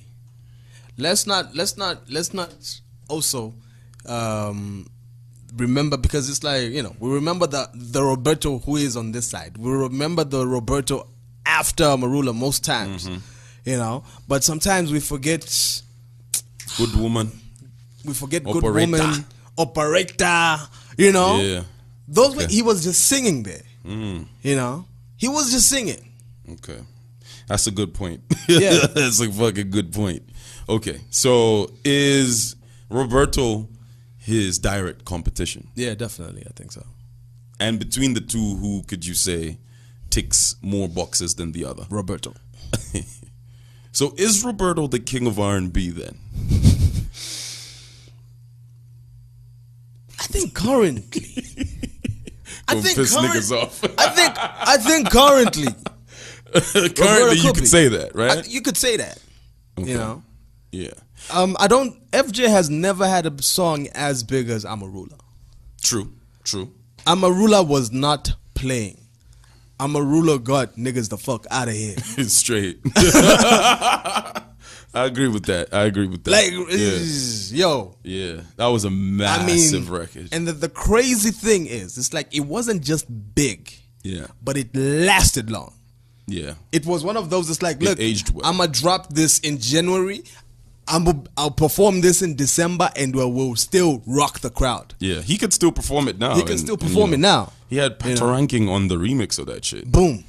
Let's not also remember, because it's like, you know, we remember the Roberto who is on this side. We remember the Roberto after Marula most times, you know. But sometimes we forget. Good woman. We forget good Operator. woman, operator. You know, Yeah. those Okay. he was just singing there. You know, he was just singing. Okay. That's a good point. Yeah. That's a fucking good point. Okay. So is Roberto his direct competition? Yeah, definitely, I think so. And between the two, who could you say ticks more boxes than the other? Roberto. So is Roberto the king of R&B then? I think currently. Gonna piss niggas off. I think currently. Currently, you could say that, right? You could say that. Okay. You know. Yeah. FJ has never had a song as big as Amarula. True. Amarula was not playing. Amarula got niggas the fuck out of here. It's straight. I agree with that. Like, yeah. yo. Yeah. That was a massive record. And the crazy thing is, it's like it wasn't just big. Yeah. But it lasted long. Yeah. It was one of those. It's like, look, aged well. I'm gonna drop this in January. I'll perform this in December, and we'll still rock the crowd. Yeah. He could still perform it now. He can still perform it now. He had Patoranking on the remix of that shit. Boom.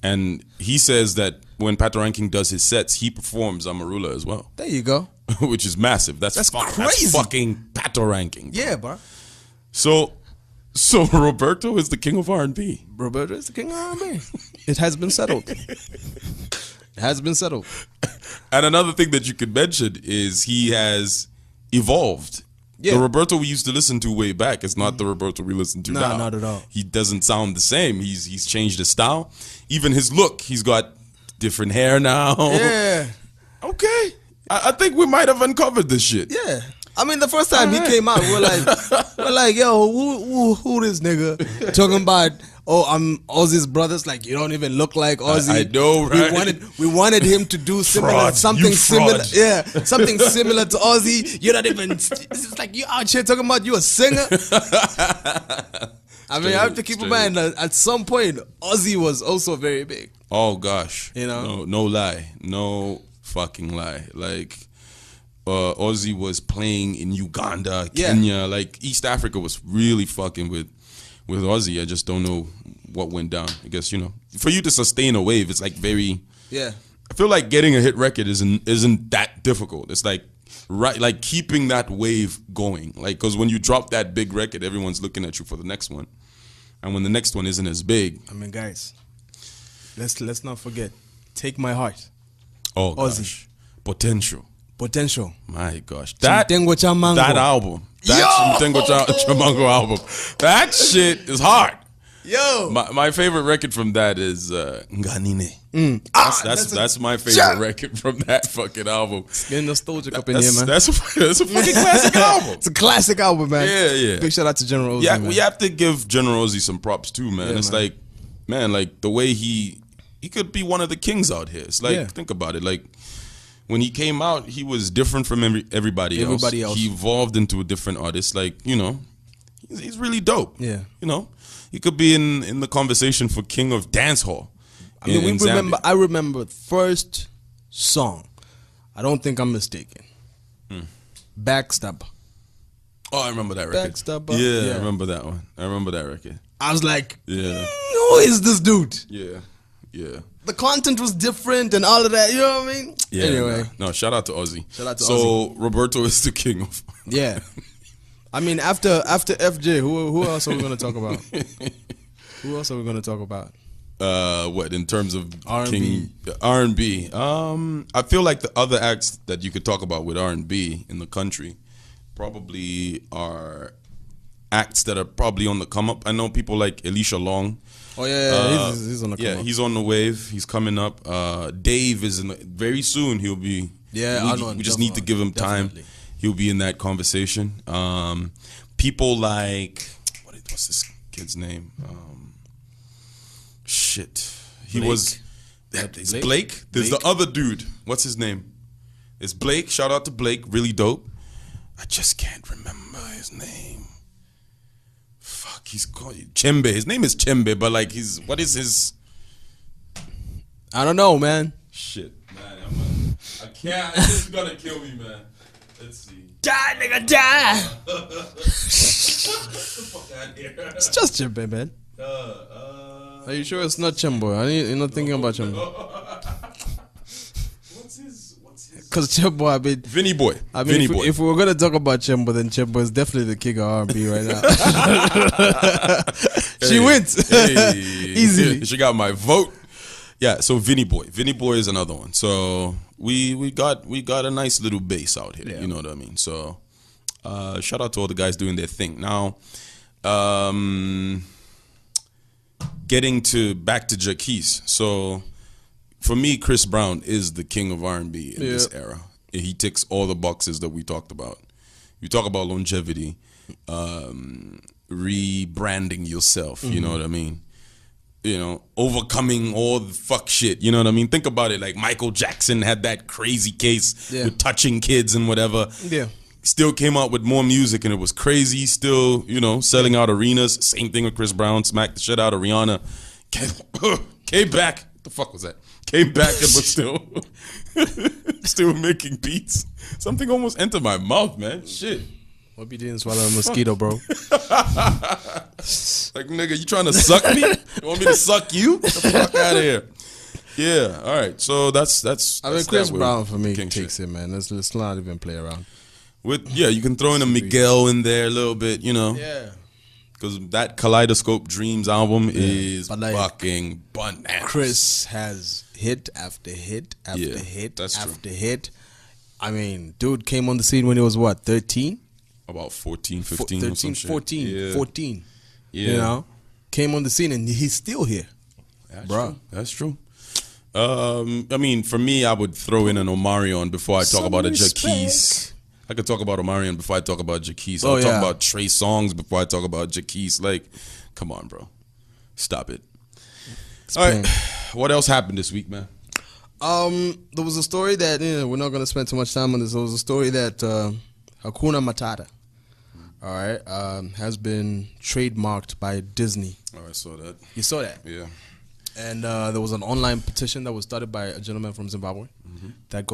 And he says that when Patoranking does his sets, he performs Amarula as well. There you go. Which is massive. That's crazy. That's fucking Patoranking. Yeah, bro. So Roberto is the king of R&B. Roberto is the king of R&B. It has been settled. It has been settled. And another thing that you could mention is he has evolved. Yeah. The Roberto we used to listen to way back is not the Roberto we listen to now. Not at all. He doesn't sound the same. He's changed his style. Even his look. He's got different hair now. Yeah. Okay. I think we might have uncovered this shit. Yeah. I mean, the first time he came out, we're like, yo, who this nigga talking about? Oh, I'm Ozzy's brothers. Like, you don't even look like Ozzy. I know, right? We wanted him to do Fraud. something You similar. fraud. Yeah, something similar to Ozzy. You're not even. It's like you out here talking about you a singer. I mean, I have to keep in mind that at some point Ozzy was also very big. Oh gosh. You know? No lie. No fucking lie. Like Ozzy was playing in Uganda, Yeah. Kenya, like East Africa was really fucking with Ozzy. I just don't know what went down. I guess, you know, for you to sustain a wave, it's like very Yeah. I feel like getting a hit record isn't that difficult. It's like keeping that wave going. Like, because when you drop that big record, everyone's looking at you for the next one, and when the next one isn't as big. I mean, guys, let's not forget, Take My Heart. Oh Ozzy. gosh, Potential. My gosh, that album, Chimtengo Chamango album, that shit is hard. Yo, my favorite record from that is Nganine. That's my favorite record from that fucking album. It's getting nostalgic up in here, man. That's a fucking classic album. It's a classic album, man. Yeah. Big shout out to General Ozzy. Yeah, man. we have to give General Ozzy some props too, man. Yeah, it's man. like, man, like the way he could be one of the kings out here. It's like, think about it, like. When he came out, he was different from everybody else. He evolved into a different artist. Like, you know, he's really dope. Yeah. You know, he could be in the conversation for King of Dancehall. I mean, I remember first song. I don't think I'm mistaken. Backstabber. Oh, I remember that record. Backstabber. Yeah, I remember that one. I remember that record. I was like, yeah. Who is this dude? Yeah. The content was different and all of that. You know what I mean? Yeah. Anyway. No, shout out to Ozzy. Ozzy. So Roberto is the king of. Yeah. I mean, after FJ, who else are we going to talk about? Who else are we going to talk about? What in terms of RnB? RnB. I feel like the other acts that you could talk about with RnB in the country probably are acts that are probably on the come up. I know people like Elisha Long. Oh yeah, he's on the come up. Yeah, he's on the wave. He's coming up. Dave is very soon. He'll be. Yeah, we just need to give him time. He'll be in that conversation. People like what's this kid's name? He Blake. was. It's Blake. There's the other dude. What's his name? It's Blake. Shout out to Blake. Really dope. I just can't remember his name. Fuck, he's called Chembe. His name is Chembe, but like what is his? I don't know, man. Shit, man. I can't. This is gonna kill me, man. Let's see. Die, nigga, die. Get the fuck out of here. It's just Chembe, man. Are you sure it's not Chembo? You're not thinking about Chembo. What's his? Because Chembo, I mean, Vinnie Boy. I mean, if we were gonna talk about Chembo, then Chembo is definitely the king of R&B right now. She wins easily. She got my vote. Yeah. So Vinnie Boy. Vinnie Boy is another one. So we got a nice little base out here. Yeah. You know what I mean? So shout out to all the guys doing their thing. Now, getting back to Jacquees. So. For me, Chris Brown is the king of R&B in this era. He ticks all the boxes that we talked about. You talk about longevity, rebranding yourself, you know what I mean? You know, overcoming all the fuck shit, you know what I mean? Think about it, like Michael Jackson had that crazy case with touching kids and whatever. Yeah. Still came out with more music and it was crazy. Still, you know, selling out arenas. Same thing with Chris Brown, smacked the shit out of Rihanna. Came back. What the fuck was that? Came back and was still making beats. Something almost entered my mouth, man. Shit. Hope you didn't swallow a mosquito, bro. Like, nigga, you trying to suck me? You want me to suck you? Get the fuck out of here. Yeah, all right. So that's I mean, Chris Brown for me takes it, man. Let's not even play around. You can throw in a Miguel in there a little bit, you know. Yeah. Because that Kaleidoscope Dreams album is fucking bananas. Chris has hit after hit after hit after hit. I mean, dude came on the scene when he was what, 13? About 14, 15 or some shit. 14. Yeah. You know? Came on the scene and he's still here. That's true. I mean, for me, I would throw in an Omarion before I talk about a Jacquees. I could talk about Omarion before I talk about Jacquees. I'll talk about Trey Songz before I talk about Jacquees. Like, come on, bro. Stop it. All right. What else happened this week, man? There was a story that, we're not going to spend too much time on this. There was a story that Hakuna Matata, all right, has been trademarked by Disney. Oh, I saw that. You saw that? Yeah. And there was an online petition that was started by a gentleman from Zimbabwe that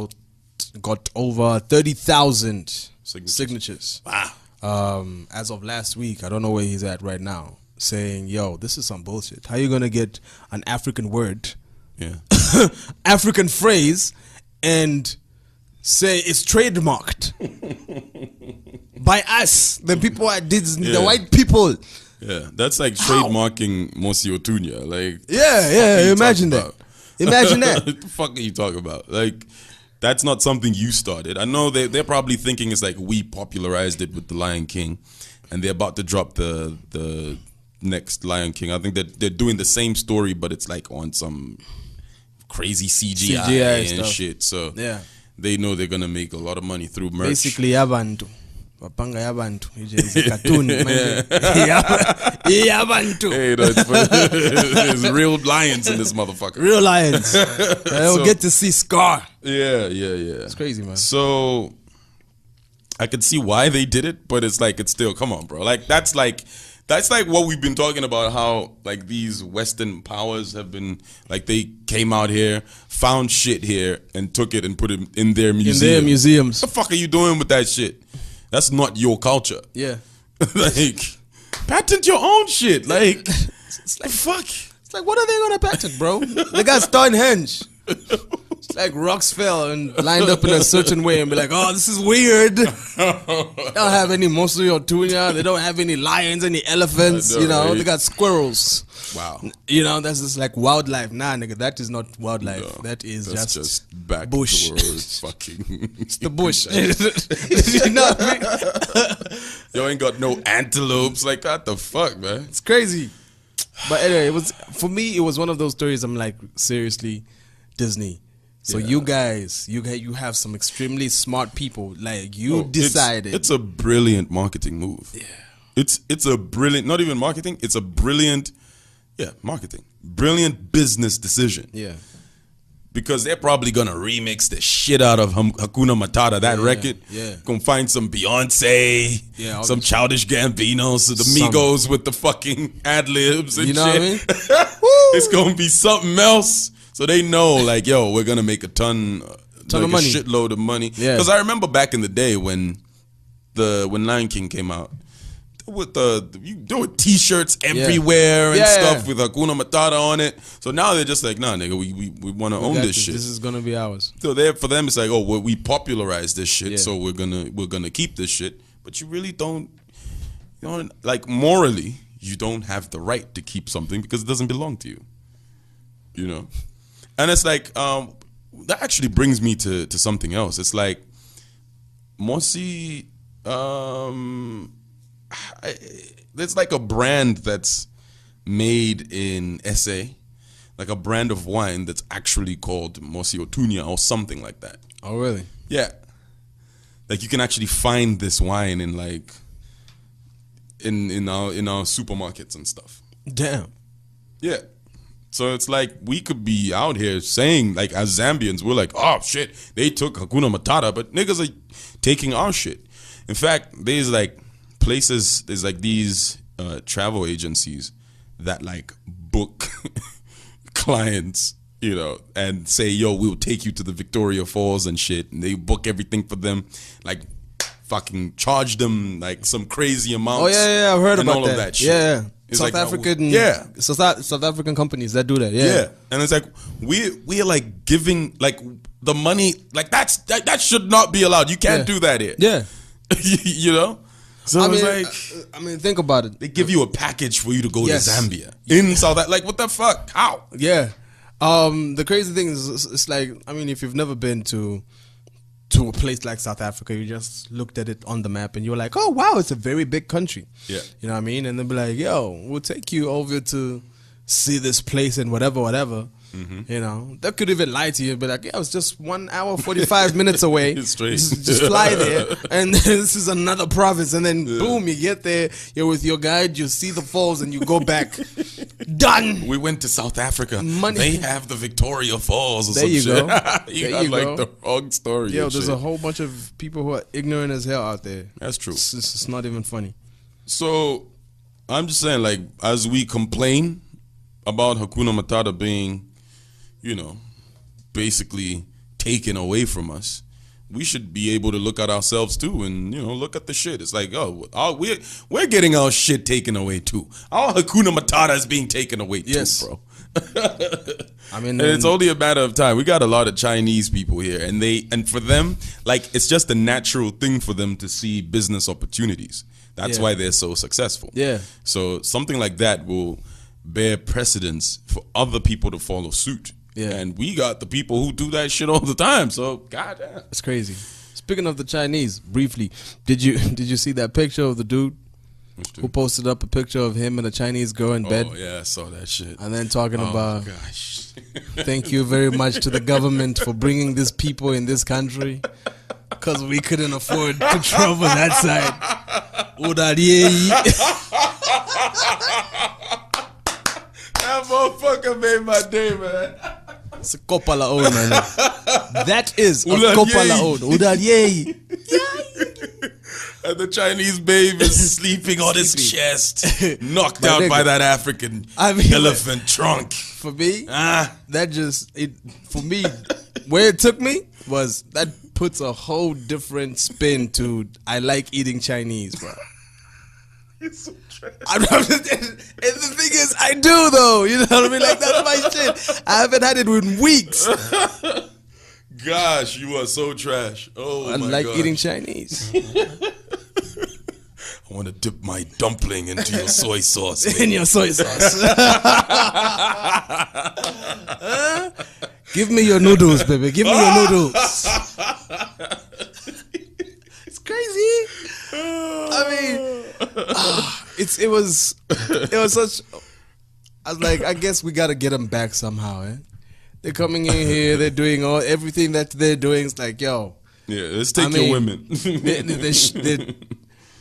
got over 30,000 signatures. Wow. As of last week, I don't know where he's at right now, saying, yo, this is some bullshit. How you going to get an African word African phrase and say it's trademarked by us, the people at Disney, the white people. Yeah, that's like trademarking Mosi Otunya. Like, imagine that. Imagine that. What the fuck are you talking about? Like, that's not something you started. I know they're probably thinking it's like we popularized it with the Lion King, and they're about to drop the next Lion King. I think that they're doing the same story, but it's like on some crazy CGI and stuff. Shit. So yeah, they know they're gonna make a lot of money through merch. Basically, yabantu. Wapanga yabantu. It's a cartoon. Yabantu. Hey, there's real lions in this motherfucker. Real lions. They'll get to see Scar. Yeah. It's crazy, man. So I could see why they did it, but it's like, it's still, come on, bro. Like, that's like what we've been talking about, how like these Western powers have been, like, they came out here, found shit here, and took it and put it in their museum. In their museums. What the fuck are you doing with that shit? That's not your culture. Yeah. Like, patent your own shit. Like, it's like, fuck. It's like, what are they gonna patent, bro? They got Stonehenge. It's like rocks fell and lined up in a certain way and be like, oh, this is weird. They don't have any Mosi Otunya. They don't have any lions, any elephants. Right? They got squirrels. Wow. That's just like wildlife. Nah, nigga, that is not wildlife. No, that is just back bush. Fucking. It's the bush. You know what I mean? Yo ain't got no antelopes. Like, what the fuck, man? It's crazy. But anyway, for me, it was one of those stories. I'm like, seriously, Disney. So you guys, you have some extremely smart people. Like, decided. It's a brilliant marketing move. Yeah. It's a brilliant, not even marketing, it's a brilliant, marketing. Brilliant business decision. Yeah. Because they're probably going to remix the shit out of Hakuna Matata, that record. Yeah. Gonna find some Beyonce, some Childish Gambino, so the Migos with the fucking ad-libs and shit. What I mean? It's going to be something else. So they know, like, yo, we're going to make a ton of money. A shitload of money. Yeah. Because I remember back in the day when Lion King came out, there were T-shirts everywhere and stuff with Hakuna Matata on it. So now they're just like, nah, nigga, we want to own this shit. This is gonna be ours. So for them, it's like, oh, we popularized this shit, so we're gonna keep this shit. But you really don't, like, morally, you don't have the right to keep something because it doesn't belong to you. And it's like, that actually brings me to something else. It's like, Mosi, there's like a brand that's made in SA, like a brand of wine that's actually called Mosi Otunya or something like that. Oh, really? Yeah. Like, you can actually find this wine in like in our supermarkets and stuff. Damn. Yeah. So it's like we could be out here saying, like, as Zambians, we're like, oh shit, they took Hakuna Matata, but niggas are taking our shit. In fact, there's like these travel agencies that like book clients, and say, yo, we'll take you to the Victoria Falls and shit, and they book everything for them, like fucking charge them like some crazy amounts. Oh yeah, I've heard about all that. Of that shit. Yeah. It's South like, African, South African companies that do that. Yeah, and it's like we're like giving like the money, like that should not be allowed. You can't do that here. Yeah, So I mean, think about it. They give you a package for you to go to Zambia in South Africa. Like, what the fuck? How? Yeah. The crazy thing is, it's like, I mean, if you've never been to a place like South Africa, you just looked at it on the map and you're like, oh wow, it's a very big country. Yeah. You know what I mean? And they'll be like, yo, we'll take you over to see this place and whatever. Mm-hmm. They could even lie to you and be like, yeah, it's just 1 hour 45 minutes away. Straight. Just fly there, and this is another province, and then boom, you get there, you're with your guide, you see the falls, and you go back. Done. We went to South Africa. Money. They have the Victoria Falls or there some you shit. Go. You got like the wrong story. Yo, there's a whole bunch of people who are ignorant as hell out there. That's true. It's not even funny. So I'm just saying, like, as we complain about Hakuna Matata being, basically taken away from us, we should be able to look at ourselves too and, look at the shit. It's like, we're getting our shit taken away too. Our Hakuna Matata is being taken away too, bro. I mean, and it's only a matter of time. We got a lot of Chinese people here, and for them, like, it's just a natural thing for them to see business opportunities. That's why they're so successful. Yeah. So something like that will bear precedence for other people to follow suit. Yeah. And we got the people who do that shit all the time. So goddamn, it's crazy. Speaking of the Chinese, briefly, did you see that picture of the dude who posted up a picture of him and a Chinese girl in bed? Oh yeah, I saw that shit. And then talking about, gosh, thank you very much to the government for bringing these people in this country, because we couldn't afford to travel that side. That motherfucker made my day, man. It's a kopala own, man. That is a kopala own. Udalye. And the Chinese babe is sleeping on his chest, knocked out by that African elephant trunk. For me, that just, for me, where it took me was that puts a whole different spin to I like eating Chinese, bro. It's so trash. And the thing is, I do though. You know what I mean? Like, that's my shit. I haven't had it in weeks. Gosh, you are so trash. Oh, I like eating Chinese. I want to dip my dumpling into your soy sauce. In your soy sauce. Give me your noodles, baby. Give me your noodles. It's crazy. I mean, it was such. I was like, I guess we gotta get them back somehow. They're coming in here. They're doing everything that they're doing. It's like, yo. Yeah, let's take your women.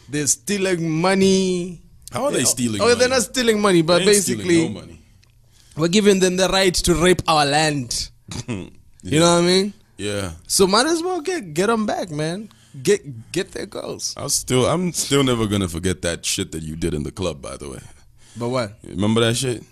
They're stealing money. How are they stealing money? Oh, they're not stealing money, but basically, no money. We're giving them the right to rape our land. You know what I mean? Yeah. So might as well get them back, man. Get their girls. I'm still never gonna forget that shit that you did in the club, by the way. But what? Remember that shit?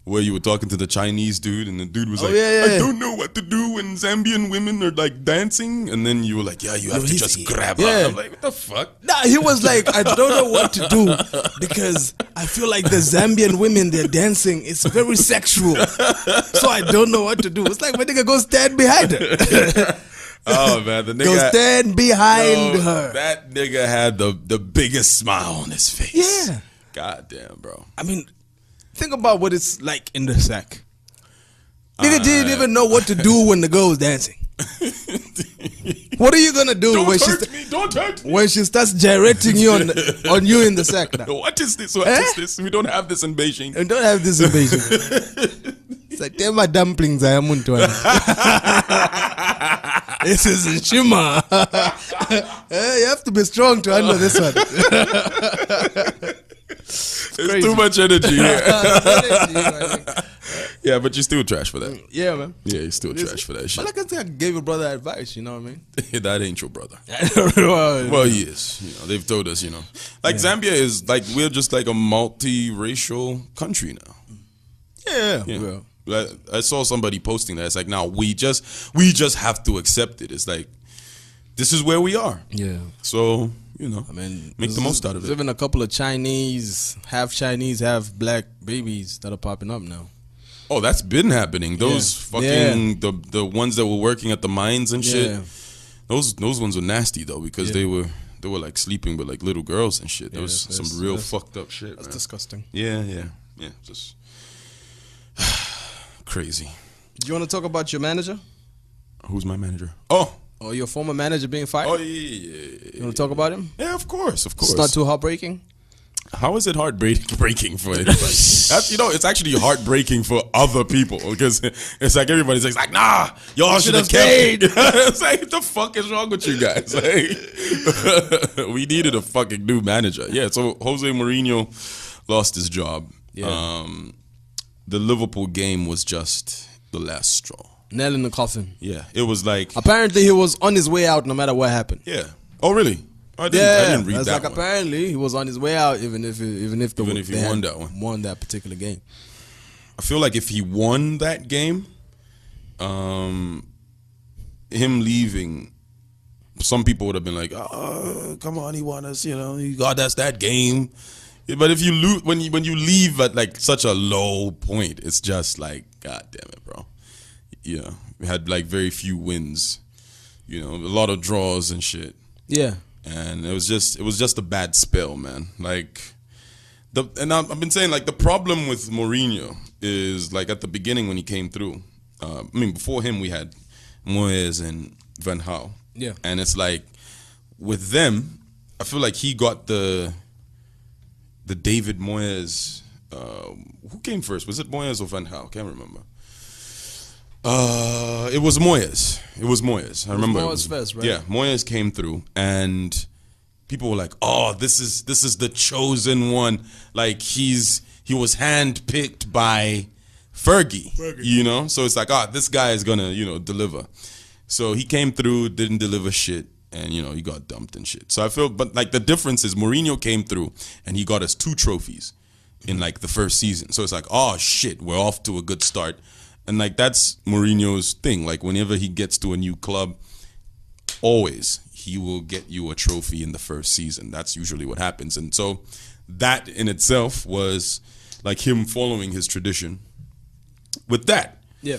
Where you were talking to the Chinese dude, and the dude was like, yeah. I don't know what to do when Zambian women are like dancing. And then you were like, yeah, you have to just grab her. I'm like, what the fuck? Nah, he was like, I don't know what to do because I feel like the Zambian women, they're dancing. It's very sexual. So I don't know what to do. It's like, my nigga, go stand behind her. Oh, man. The nigga go stand behind her. That nigga had the biggest smile on his face. Yeah. Goddamn, bro. I mean, think about what it's like in the sack. Nigga didn't even know what to do when the girl's dancing. What are you gonna do Don't hurt me. Don't hurt me. when she starts gyrating you on you in the sack? Now? What is this? What is this? We don't have this in Beijing. We don't have this in Beijing. It's like, tell my dumplings I am on. This is a shimmer. You have to be strong to handle this one. It's too much energy here. Yeah, but you're still trash for that. Yeah, man. Yeah, you're still trash for that shit. But like I said, I gave your brother advice, you know what I mean? That ain't your brother. Well, Well, he is. You know, they've told us, you know. Like, Zambia is, like, we're just like a multiracial country now. Yeah. Well, I saw somebody posting that. It's like, now we just have to accept it. It's like, this is where we are. Yeah. So, you know, I mean, make the most out of it. There's even a couple of half Chinese, half black babies that are popping up now. Oh, that's been happening. Those fucking the ones that were working at the mines and shit. Yeah. Those ones were nasty though, because they were like sleeping with like little girls and shit. There was some real fucked up shit. That's man. disgusting. Yeah. Just crazy. Do you want to talk about your manager? Who's my manager? Oh, your former manager being fired? Oh yeah. You want to talk about him? Yeah, of course. It's not too heartbreaking. How is it heartbreaking for anybody? It's actually heartbreaking for other people, because it's like everybody's like, nah, y'all should have stayed. It's like, what the fuck is wrong with you guys? Like, we needed a fucking new manager. Yeah, so Jose Mourinho lost his job. Yeah. The Liverpool game was just the last straw. Nail in the coffin. Yeah, it was like, apparently he was on his way out no matter what happened. Yeah. Oh, really? I didn't read that like one. Apparently he was on his way out, even if he won that one, won that particular game. I feel like if he won that game, him leaving, some people would have been like, "Oh, come on, he won us. You know, he got us that game. But if you lose when you leave at like such a low point, it's just like, God damn it, bro. Yeah, we had like very few wins, you know, a lot of draws and shit. Yeah, and it was just a bad spell, man. Like I've been saying, like, the problem with Mourinho is, like, at the beginning when he came through. I mean, before him we had Moyes and Van Gaal. Yeah, and it's like with them, I feel like he got the David Moyes. Who came first? Was it Moyes or Van Gaal? Can't remember. It was Moyes. I remember Moyes was first, right? Yeah, Moyes came through, and people were like, "Oh, this is the chosen one." Like he was handpicked by Fergie, you know. So it's like, this guy is gonna, you know, deliver. So he came through, didn't deliver shit, and you know he got dumped and shit. So I feel, but like the difference is Mourinho came through and he got us 2 trophies in like the first season. So it's like, oh shit, we're off to a good start. And like that's Mourinho's thing. Like whenever he gets to a new club, always he will get you a trophy in the first season. That's usually what happens. And so that in itself was like him following his tradition with that. Yeah.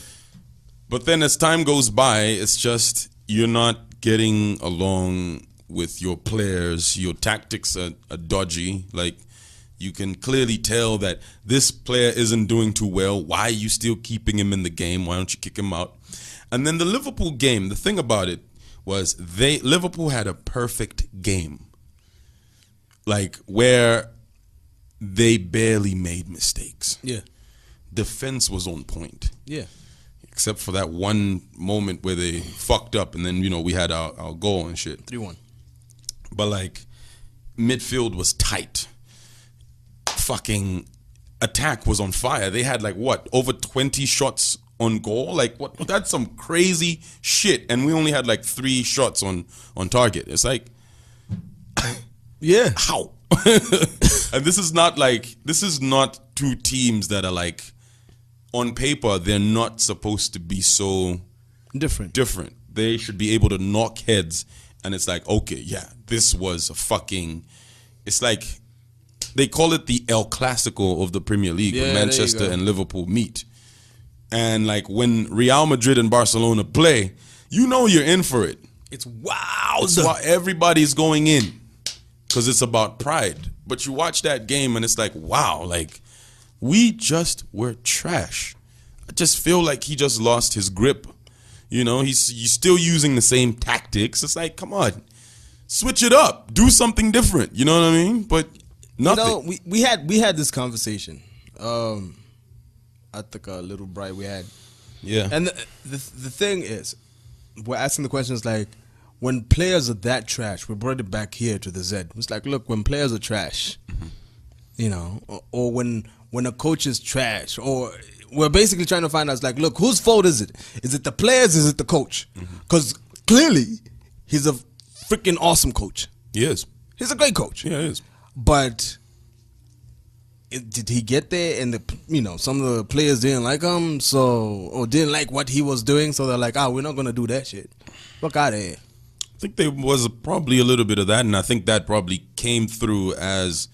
But then as time goes by, it's just you're not getting along with your players. Your tactics are dodgy. Like you can clearly tell that this player isn't doing too well. Why are you still keeping him in the game? Why don't you kick him out? And then the Liverpool game, the thing about it was Liverpool had a perfect game. Like where they barely made mistakes. Yeah. Defense was on point. Yeah. Except for that one moment where they fucked up and then, you know, we had our goal and shit. 3-1. But like midfield was tight. Fucking attack was on fire. They had like what, over 20 shots on goal? Like what? That's some crazy shit. And we only had like 3 shots on target. It's like, yeah, how? And this is not 2 teams that are like, on paper, they're not supposed to be so different. They should be able to knock heads. And it's like, okay, yeah, this was a fucking, it's like, they call it the El Clasico of the Premier League, when Manchester and Liverpool meet. And like when Real Madrid and Barcelona play, you know you're in for it. It's wow. It's why everybody's going in, because it's about pride. But you watch that game and it's like, wow, like we just were trash. I just feel like he just lost his grip. You know, he's still using the same tactics. It's like, come on, switch it up, do something different. You know what I mean? But nothing. You know, we had this conversation. I think a little bright we had. Yeah. And the thing is, we're asking the questions like, when players are that trash, we brought it back here to the Z. It's like, look, when players are trash, you know, or when a coach is trash, or we're basically trying to find out, like, look, whose fault is it? Is it the players? Is it the coach? Because clearly, he's a freaking awesome coach. He is. He's a great coach. Yeah, he is. But did he get there and some of the players didn't like him, or didn't like what he was doing, so they're like, we're not gonna do that shit. Fuck out of here. I think there was probably a little bit of that, and I think that probably came through as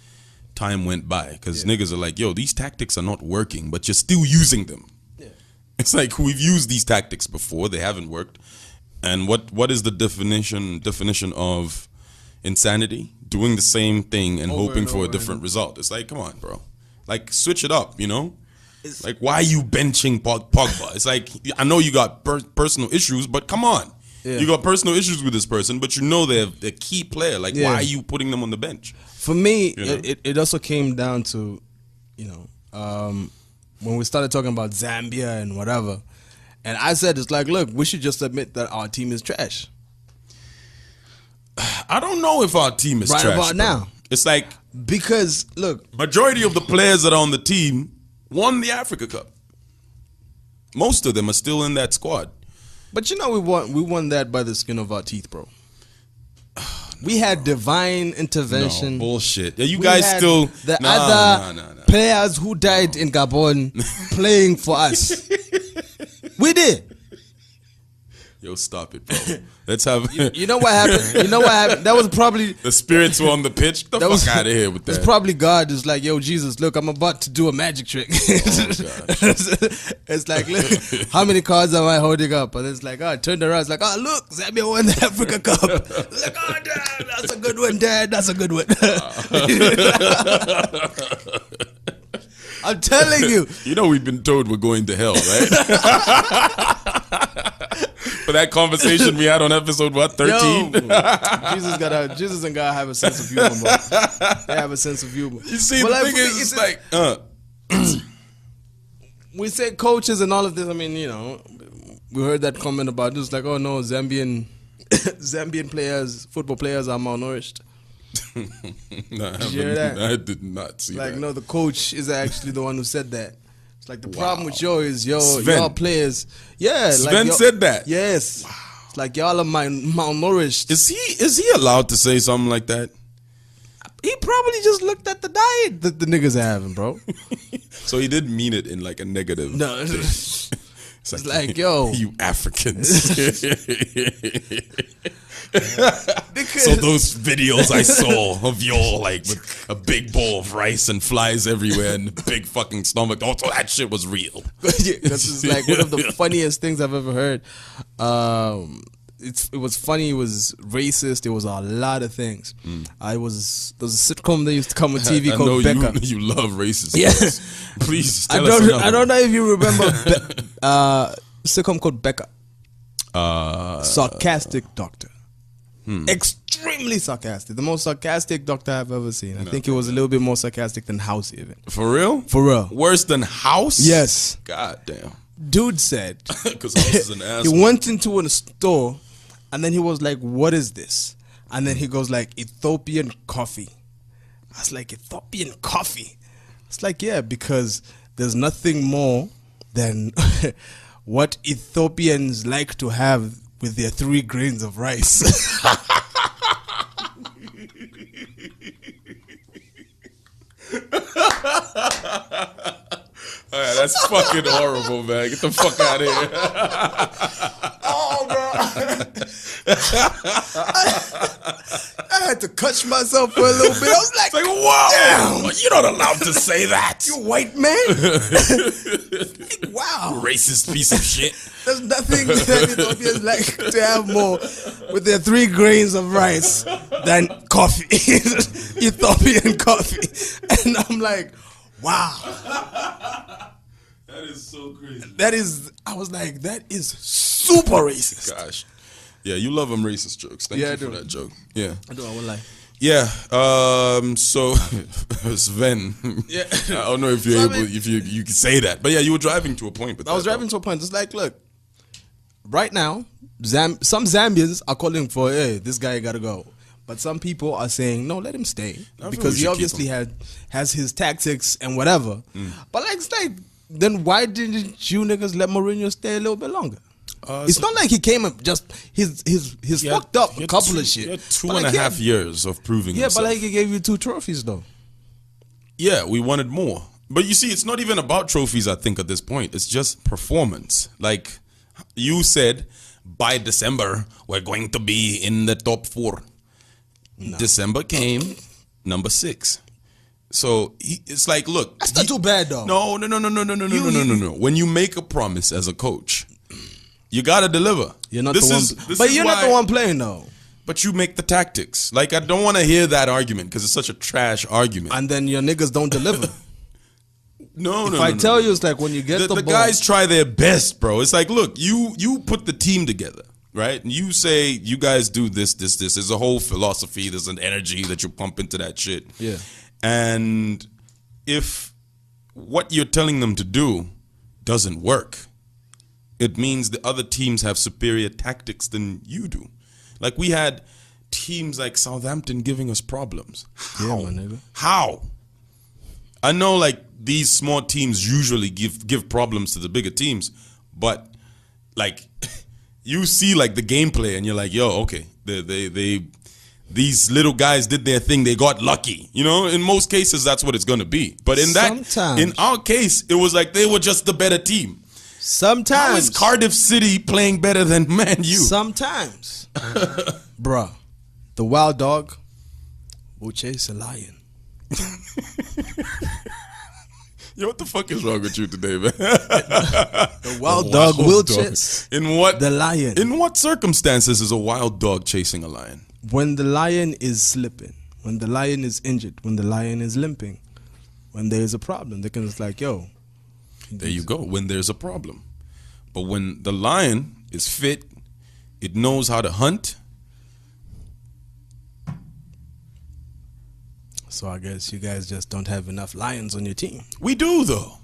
time went by, because niggas are like, yo, these tactics are not working, but you're still using them. Yeah. It's like, we've used these tactics before, they haven't worked. And what is the definition of insanity? Doing the same thing and hoping for a different result. It's like, come on, bro. Like, switch it up, you know? It's like, why are you benching Pogba? It's like, I know you got personal issues, but come on. Yeah. You got personal issues with this person, but you know they're a key player. Like, why are you putting them on the bench? For me, it also came down to, when we started talking about Zambia and whatever, and I said, it's like, look, we should just admit that our team is trash. I don't know if our team is trash. Right about now. It's like, because, look, majority of the players that are on the team won the Africa Cup. Most of them are still in that squad. But we won that by the skin of our teeth, bro. We had divine intervention. No, bullshit. Yeah, you guys still the other players who died in Gabon playing for us. We did. Yo, stop it, bro. Let's have. You know what happened? You know what happened? That was probably the spirits were on the pitch. Get the fuck out of here with that. It's probably God is like, yo, Jesus, look, I'm about to do a magic trick. It's like, look, how many cards am I holding up? And it's like, oh, turn around. It's like, oh, look, Zambia won the Africa Cup. Like, oh, Dad, that's a good one, Dad. That's a good one. I'm telling you. You know we've been told we're going to hell, right? For that conversation we had on episode, what, 13? Jesus and God have a sense of humor, bro. They have a sense of humor. You see, the thing is, it's like... we say coaches and all of this. I mean, you know, we heard that comment about this, like, oh no, Zambian players, football players are malnourished. No, did you hear that? I did not see that. Like, no, the coach is actually the one who said that. It's like the problem with y'all is y'all players. Yeah, Sven like said that. Yes. Wow. It's like y'all are malnourished. Is he allowed to say something like that? He probably just looked at the diet that the niggas are having, bro. So he didn't mean it in like a negative. No. It's like, yo, you Africans. So those videos I saw of y'all like with a big bowl of rice and flies everywhere and a big fucking stomach. Also, that shit was real. This is like one of the funniest things I've ever heard. It was funny. It was racist. It was a lot of things. There was a sitcom that used to come on TV called Becca. You love racist. Yeah. Please. I don't know if you remember sitcom called Becca. Sarcastic doctor. Extremely sarcastic. The most sarcastic doctor I've ever seen. I think it was a little bit more sarcastic than House even. For real? For real. Worse than House? Yes. God damn. Dude said because House is an asshole. He went into a store and then he was like, what is this? And then he goes like, Ethiopian coffee. I was like, Ethiopian coffee? It's like, yeah, because there's nothing more than what Ethiopians like to have with their 3 grains of rice. Alright, that's fucking horrible, man. Get the fuck out of here. Oh, bro. I had to catch myself for a little bit. I was like, whoa, damn. You're not allowed to say that. You white man. Wow. Racist piece of shit. There's nothing that Ethiopians like to have more with their 3 grains of rice than coffee. Ethiopian coffee. And I'm like, wow. That is so crazy. I was like, that is super racist. Gosh. Yeah, you love them racist jokes. Thank you for that joke. Yeah. I do, I won't lie. Yeah. So Sven. Yeah. I don't know if you're able, if you can say that. But yeah, you were driving to a point. But I was driving to a point. It's like, look, right now, some Zambians are calling for, hey, this guy gotta go. But some people are saying, no, let him stay. Because he obviously has his tactics and whatever. But like, it's like, then why didn't you niggas let Mourinho stay a little bit longer? It's not like he came and just he's fucked up a couple of shit. He had 2.5 years of proving himself. Yeah, but like he gave you 2 trophies though. Yeah, we wanted more. But you see, it's not even about trophies, I think, at this point. It's just performance. Like you said, by December, we're going to be in the top 4. No. December came, number 6. So it's like, look, that's not too bad though. No. When you make a promise as a coach, you gotta deliver. You're not the one, but you're not the one playing though. But you make the tactics. Like, I don't want to hear that argument because it's such a trash argument. And then your niggas don't deliver. No. If I tell you, it's like when you get the ball, guys try their best, bro. It's like, look, you put the team together, right? And you say you guys do this. There's a whole philosophy. There's an energy that you pump into that shit. Yeah. And if what you're telling them to do doesn't work, it means the other teams have superior tactics than you do. Like, we had teams like Southampton giving us problems. How? Yeah, my nigga. How? I know, like, these small teams usually give problems to the bigger teams, but like you see like the gameplay and you're like, yo, okay, these little guys did their thing. They got lucky. You know, in most cases, that's what it's going to be. But in our case, it was like they were just the better team. Sometimes. How is Cardiff City playing better than Man U? Sometimes. Bruh, the wild dog will chase a lion. Yo, what the fuck is wrong with you today, man? The wild dog will chase in what the lion. In what circumstances is a wild dog chasing a lion? When the lion is slipping, when the lion is injured, when the lion is limping, when there is a problem, they can just like, yo. There you go. When there's a problem, but when the lion is fit, it knows how to hunt. So I guess you guys just don't have enough lions on your team. We do though.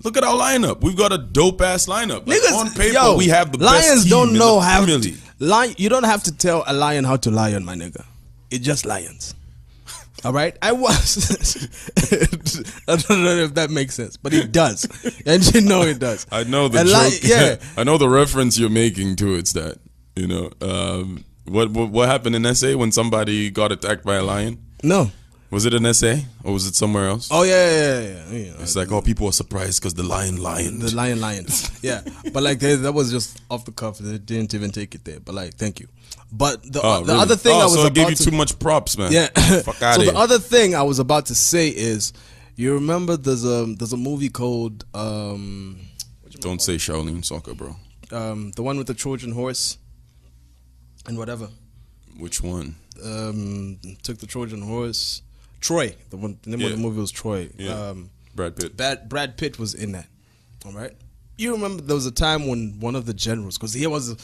Look at our lineup. We've got a dope ass lineup. Like, Niggas, on paper, we have the best lions team don't know in the how Premier to, League. You don't have to tell a lion how to lion, my nigga. It's just lions. All right, I was. I don't know if that makes sense, but it does, and you know it does. I know the joke. Yeah, I know the reference you're making to it's that what happened in SA when somebody got attacked by a lion? No, was it an SA or was it somewhere else? Oh yeah. It's like people are surprised because the lion. The lion. Yeah, but like that was just off the cuff. They didn't even take it there. But like, thank you. But the other thing I was so about gave you too much props, man. Yeah. Fuck out So here. the other thing I was about to say is, you remember there's a movie called Don't say Shaolin Soccer, bro. The one with the Trojan horse and whatever. Which one? Took the Trojan horse. Troy. The name of the movie was Troy. Yeah. Brad Pitt. Brad Pitt was in that. All right. You remember there was a time when one of the generals, because he was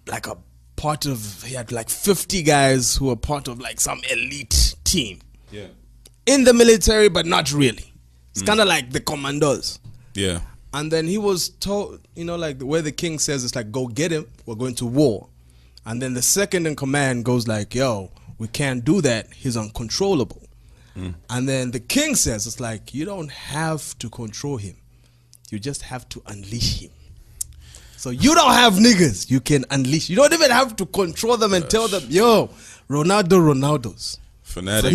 like a part of, he had like 50 guys who were part of like some elite team. Yeah. In the military, but not really. It's kind of like the commandos. Yeah. And then he was told, like where the king says it's like, go get him, we're going to war. And then the second in command goes like, yo, we can't do that, he's uncontrollable. And then the king says, it's like, you don't have to control him, you just have to unleash him. So you don't have niggas you can unleash. You don't even have to control them and tell them, yo, Ronaldo's. Fanatic.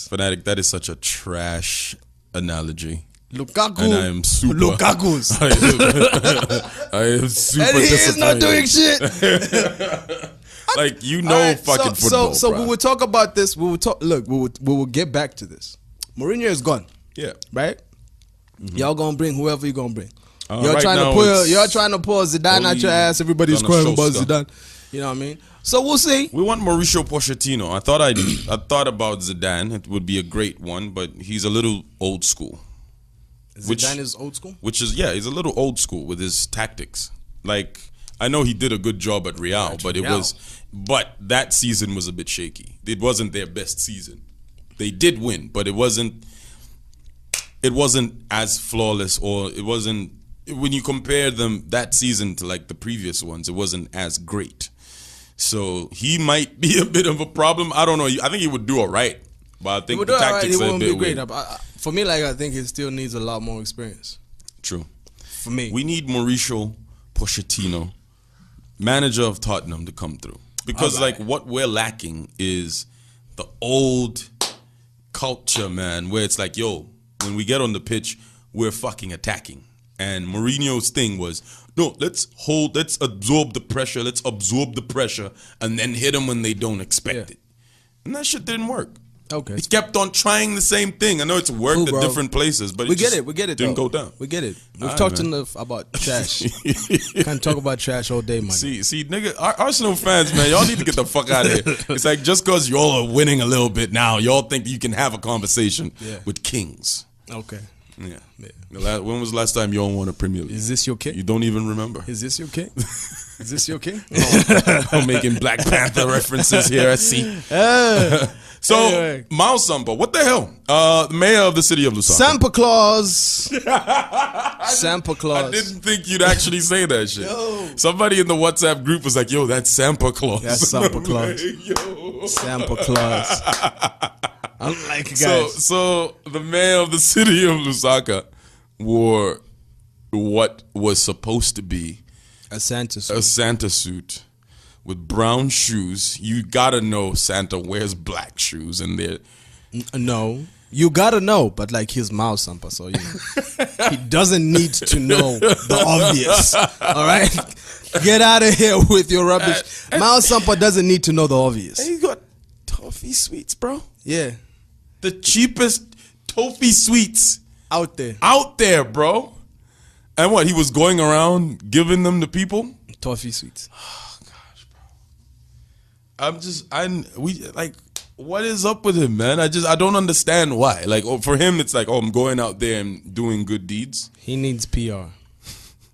Fanatic, that is such a trash analogy. Lukaku. And I am super. Lukaku's. I am super and he is not doing shit. Like, fucking football. So we will talk about this. We will talk. Look, we will get back to this. Mourinho is gone. Yeah. Right? Y'all gonna bring whoever you gonna bring. You're trying to pull Zidane out your ass. Everybody's crying about Zidane. You know what I mean? So we'll see. We want Mauricio Pochettino. I thought about Zidane. It would be a great one, but he's a little old school. Zidane is old school? He's a little old school with his tactics. Like, I know he did a good job at Real, but that season was a bit shaky. It wasn't their best season. They did win, but it wasn't as flawless, or it wasn't, when you compare them that season to like the previous ones, it wasn't as great. So he might be a bit of a problem. I don't know. I think he would do all right, but I think the tactics are a bit weird. For me, like, I think he still needs a lot more experience. True. For me, we need Mauricio Pochettino, manager of Tottenham, to come through, because like what we're lacking is the old culture, man, where it's like, yo, when we get on the pitch, we're fucking attacking. And Mourinho's thing was, no, let's absorb the pressure, and then hit them when they don't expect it. And that shit didn't work. Okay. He kept on trying the same thing. I know it's worked at different places, but we get it. Didn't go down. We get it. We've talked enough about trash. Can't talk about trash all day, man. See, nigga, Arsenal fans, man, y'all need to get the fuck out of here. It's like, just because y'all are winning a little bit now, y'all think you can have a conversation with kings. Okay. Yeah. When was the last time y'all won a Premier League? Is this your king? You don't even remember. Is this your king? Is this your king? I'm making Black Panther references here, I see. So, anyway. Miles Sampa, what the hell? The mayor of the city of Lusaka. Sampa Claus. Sampa Claus. I didn't think you'd actually say that shit. Yo. Somebody in the WhatsApp group was like, yo, that's Sampa Claus. That's Sampa Claus. Like, yo. Sampa Claus. I'm like, guys. So the mayor of the city of Lusaka wore what was supposed to be a Santa suit. A Santa suit with brown shoes. You gotta know Santa wears black shoes, and they're no. You gotta know, but like he's Miles Sampa, so you know he doesn't need to know the obvious. All right, get out of here with your rubbish. Miles Sampa doesn't need to know the obvious. And he got toffee sweets, bro. Yeah, The cheapest toffee sweets out there, bro. And what, he was going around giving them to people? toffee sweets. Oh gosh, bro. What is up with him, man? I don't understand why. Like, for him, it's like, I'm going out there and doing good deeds. He needs PR.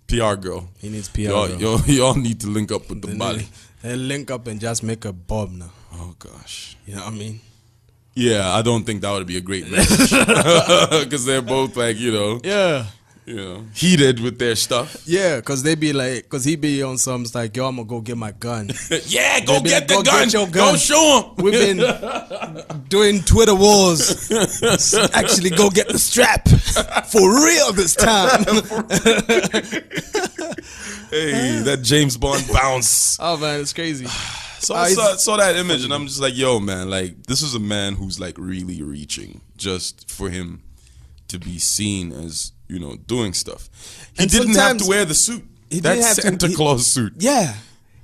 PR girl. He needs PR. Y'all need to link up with the body. They link up and just make a bomb now. Oh gosh. You know what I mean? Yeah, I don't think that would be a great match because they're both like, heated with their stuff. Yeah, because they be like, because he be on some, it's like, yo, I'm gonna go get my gun. Yeah, go get like, the gun. Get your gun. Go show him. We've been doing Twitter wars. Actually, go get the strap for real this time. Hey, that James Bond bounce. Oh man, it's crazy. So I saw that image and I'm just like, yo, man, like this is a man who's like really reaching just for him to be seen as, doing stuff. He didn't have to wear the suit. That Santa Claus suit. Yeah.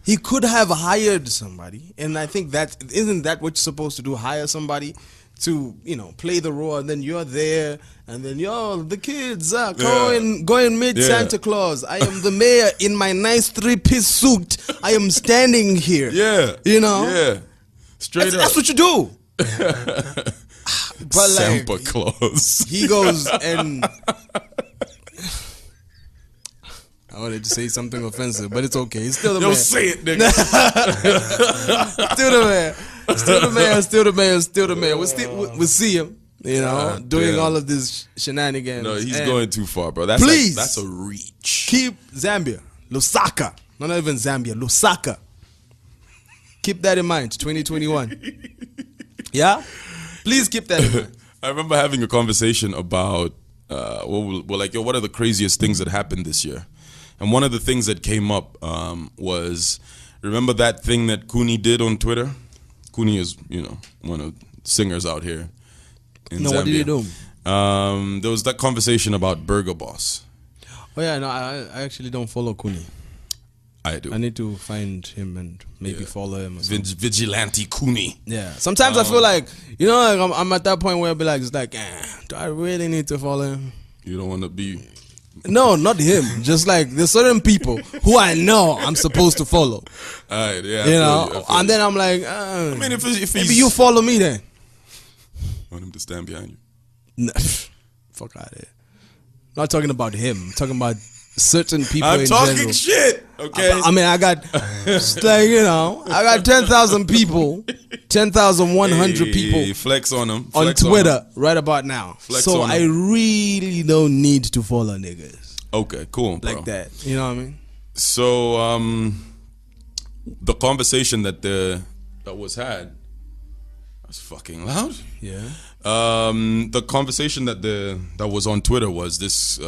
He could have hired somebody, and I think isn't that what you're supposed to do? Hire somebody to play the role, and then you're there, and then the kids are going meet Santa Claus. I am the mayor in my nice 3-piece suit. I am standing here. Yeah, yeah, straight up. That's what you do. But Sampa Claus. He goes and. I wanted to say something offensive, but it's okay. He's still the man. Say it, nigga. Still the man. Still the man. Still the man. Still the man. We'll see him, doing all of this shenanigans. No, he's going too far, bro. That's that's a reach. Keep Zambia, Lusaka. Not even Zambia, Lusaka. Keep that in mind. 2021. Yeah, please keep that in mind. I remember having a conversation about what are the craziest things that happened this year. And one of the things that came up was, remember that thing that Kuni did on Twitter? Kuni is, one of the singers out here in Zambia. What did he do? There was that conversation about Burger Boss. Oh yeah, no, I actually don't follow Kuni. I do. I need to find him and maybe follow him. Vigilante Kuni. Yeah. Sometimes I feel like, I'm at that point where I'll be like, do I really need to follow him? You don't want to be... No, not him. Just like there's certain people who I know I'm supposed to follow. All right, yeah. And then I'm like, I mean, if maybe you follow me then. Want him to stand behind you? No, fuck out of here. Not talking about him. I'm talking about certain people. I'm in talking general. shit. Okay. I mean, I got I got 10,000 people, 10,100 people. Flex on them On Twitter right about now. Flex so on I them. really don't need to follow niggas. Okay, cool, bro. Like that. You know what I mean? So the conversation that was had. That's fucking loud. Yeah. The conversation that was on Twitter was this.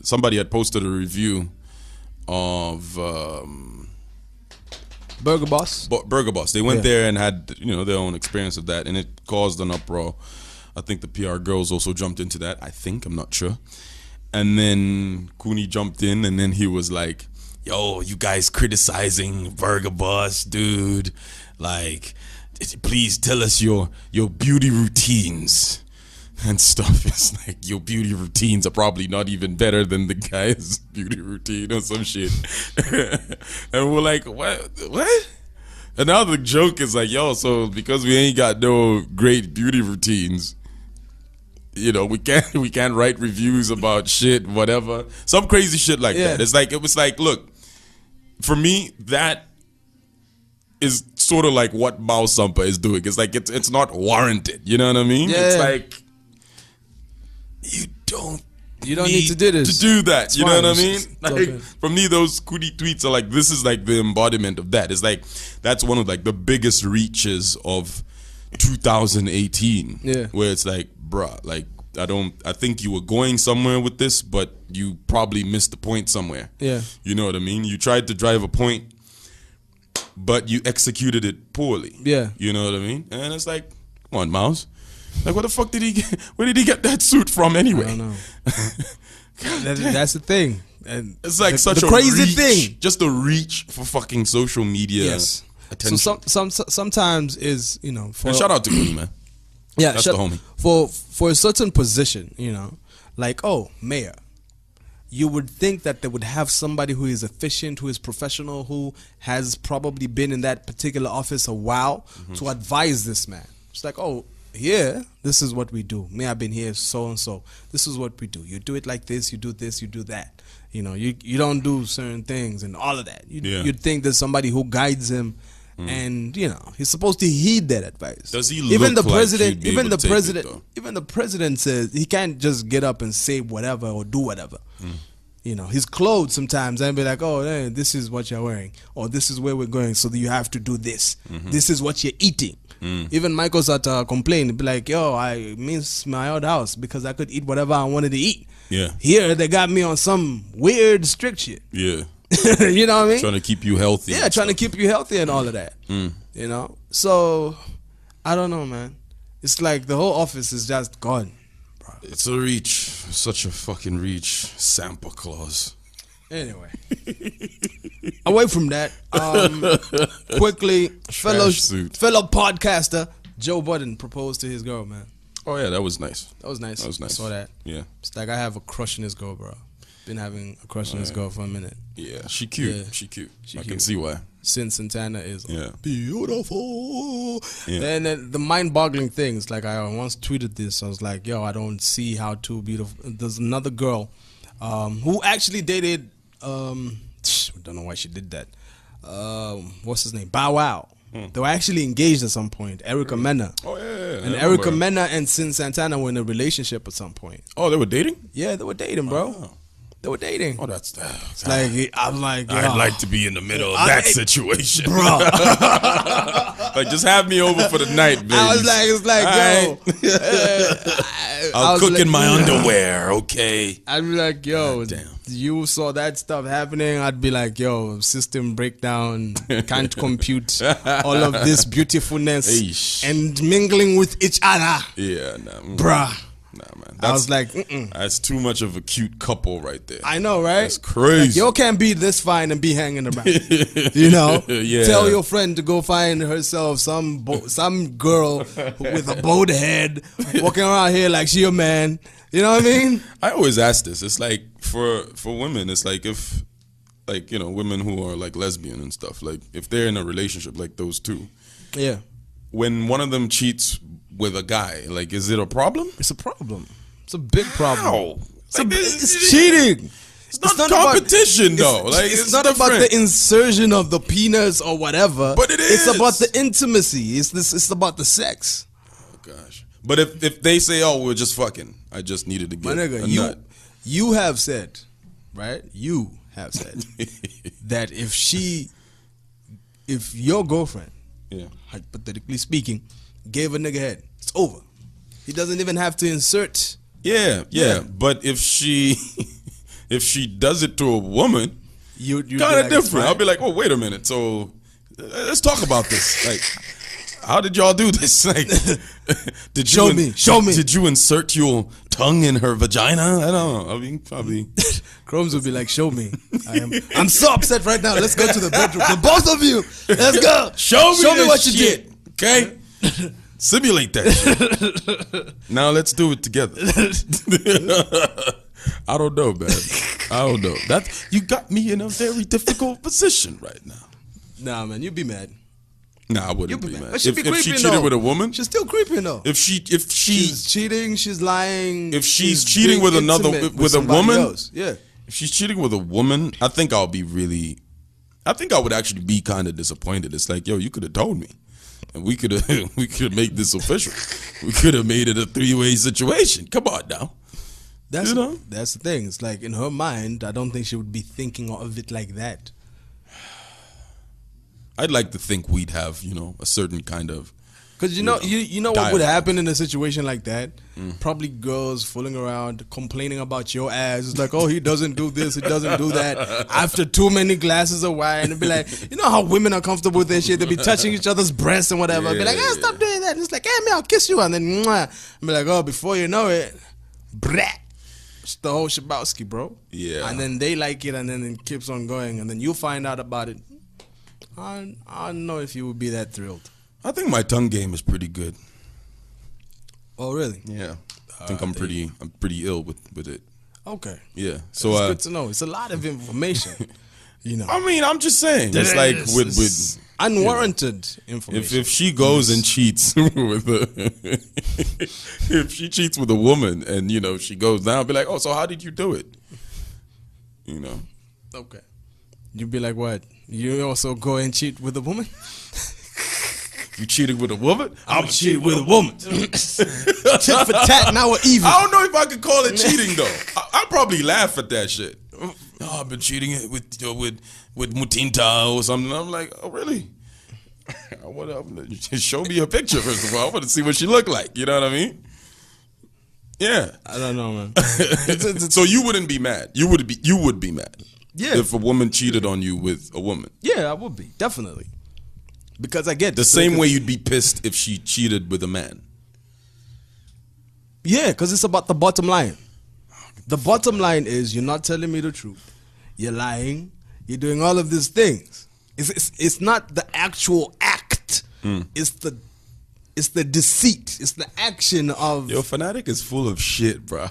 Somebody had posted a review of Burger Boss. Burger Boss. They went there and had their own experience of that, and it caused an uproar. I think the PR girls also jumped into that. I'm not sure. And then Kuni jumped in, and then he was like, "Yo, you guys criticizing Burger Boss, dude? Like, please tell us your beauty routines and stuff." It's like, your beauty routines are probably not even better than the guy's beauty routine or some shit. And we're like, what? And now the joke is like, yo, so because we ain't got no great beauty routines, we can't write reviews about shit, whatever, some crazy shit like that. It was like, look, for me, that is sort of like what Miles Sampa is doing. It's like it's not warranted. You know what I mean? Yeah. It's like you don't need to do this. To do that. It's you fine. know what I mean? It's Like, okay. for me, those Kuni tweets are like, this is like the embodiment of that. It's like that's one of like the biggest reaches of 2018. Yeah. Where it's like, bruh, like I think you were going somewhere with this, but you probably missed the point somewhere. Yeah. You know what I mean? You tried to drive a point, but you executed it poorly. Yeah. You know what I mean? And it's like, come on, Miles. Like, what the fuck did he get? Where did he get that suit from anyway? I don't know. That's the thing. And it's like such the a crazy reach, thing. just a reach for fucking social media. Yes. Attention. So sometimes is, you know, for And shout out to Weenie, man. yeah, That's the homie. For a certain position, you know, like, oh, mayor. You would think that they would have somebody who is efficient, who is professional, who has probably been in that particular office a while to advise this man. It's like, oh, here, this is what we do. Me, I've been here so and so. This is what we do. You do it like this, you do this, you do that. You know, you don't do certain things and all of that. You'd think there's somebody who guides him, and you know he's supposed to heed that advice. Does he even look the president? like he'd be Even able the to take it, president. though? Even the president says he can't just get up and say whatever or do whatever. You know, his clothes sometimes and be like, oh, hey, this is what you're wearing, or this is where we're going, so you have to do this. This is what you're eating. Even Michael Sata complained, be like, yo, I miss my old house because I could eat whatever I wanted to eat. Yeah. Here they got me on some weird strict shit. Yeah. You know what I mean? Trying to keep you healthy. Yeah, trying to keep you healthy and all of that. You know? So, I don't know, man. It's like the whole office is just gone. Bro. It's a reach. Such a fucking reach. Sampa Claus. Anyway. Away from that, quickly, fellow podcaster Joe Budden proposed to his girl, man. Oh, yeah, that was nice. That was nice. That was nice. I saw that. Yeah. It's like I have a crush on this girl, bro. Been having a crush on this girl for a minute. Yeah, she cute. Yeah. She cute. I cute. can see why. Since Santana is beautiful. Yeah. And then the mind-boggling things, like I once tweeted this, I was like, yo, I don't see how two beautiful. There's another girl who actually dated, I don't know why she did that. What's his name? Bow Wow. They were actually engaged at some point. Erica Mena. Oh, yeah. And Erica Mena and Sin Santana were in a relationship at some point. Oh, they were dating? Yeah, they were dating, bro. Oh. They were dating. Oh, that's It's like, I'm like, yo, I'd like to be in the middle of that situation. bro. Like, just have me over for the night, baby. I was like, it's like, yo. I'll cook in my underwear, okay? I'd be like, yo, damn. You saw that stuff happening. I'd be like, yo, system breakdown, can't compute all of this beautifulness Eesh. and mingling with each other. Yeah, Bruh. Nah, man. I was like, That's too much of a cute couple right there. I know, right? That's crazy. Like, yo can't be this fine and be hanging around. You know? Yeah. Tell your friend to go find herself some girl with a bowed head walking around here like she a man. You know what I mean? I always ask this. It's like for women, it's like if, like, you know, women who are like lesbian and stuff, like if they're in a relationship like those two. Yeah. When one of them cheats with a guy, like, is it a problem? It's a problem. It's a big problem. How? It's cheating. It's not competition, though. It's not about the insertion of the penis or whatever. But it is. It's about the intimacy. It's about the sex. Oh, gosh. But if they say, oh, we're just fucking, I just needed to get My nigga, a nut. you have said, right? You have said that if your girlfriend, Yeah. hypothetically speaking, gave a nigga head, it's over. He doesn't even have to insert. Yeah. But if she does it to a woman, You kind of different. I'll be like, oh, wait a minute. So let's talk about this. Like, how did y'all do this? Like, Show me. Did you insert your tongue in her vagina? I don't know. I mean, probably. Chromes would be like, show me. I'm so upset right now. Let's go to the bedroom. The both of you. Let's go. Show me what you did. Okay? Simulate that shit. Now let's do it together. I don't know, man. I don't know. You got me in a very difficult position right now. Nah, man, you'd be mad. Nah, I wouldn't be mad. But she'd be creeping, if she cheated with a woman, she's still creeping though. If she's cheating, she's lying. If she's cheating with a woman, else. Yeah. If she's cheating with a woman, I think I would actually be kind of disappointed. It's like, yo, you could have told me, and we could have made this official. We could have made it a 3-way situation. Come on now. That's the thing. It's like in her mind, I don't think she would be thinking of it like that. I'd like to think we'd have, a certain kind of Because you know what would happen in a situation like that? Probably girls fooling around, complaining about your ass. It's like, oh, he doesn't do this, he doesn't do that. After too many glasses of wine, and be like, you know how women are comfortable with their shit? They be touching each other's breasts and whatever. Be like, stop doing that. And it's like, hey, man, I'll kiss you, and then mwah. And be like, oh, before you know it, brat. It's the whole Shabowski, bro. Yeah. And then they like it, and then it keeps on going, and then you find out about it. I don't know if you would be that thrilled. I think my tongue game is pretty good. Oh, really? Yeah. I think I'm pretty ill with it. Okay. Yeah. So it's good to know. It's a lot of information. You know. I mean, I'm just saying. It's like with unwarranted information. If she goes and cheats with if she cheats with a woman and she goes down, I'll be like, oh, so how did you do it? Okay. You'd be like, what? You also go and cheat with a woman? You cheated with a woman? I'm cheating with a woman. Tit for tat, now we're even. I don't know if I could call it cheating though. I'd probably laugh at that shit. Oh, I've been cheating with Mutinta or something. I'm like, oh really? Show me a picture first of all. I want to see what she looked like. You know what I mean? Yeah. I don't know, man. So you wouldn't be mad. You would be mad. Yeah. If a woman cheated on you with a woman. Yeah, I would be. Definitely. Because I get the same way you'd be pissed if she cheated with a man. Yeah, because it's about the bottom line. The bottom line is you're not telling me the truth. You're lying. You're doing all of these things. It's not the actual act. It's the deceit. It's the action of. Yo, Fanatik is full of shit, bro.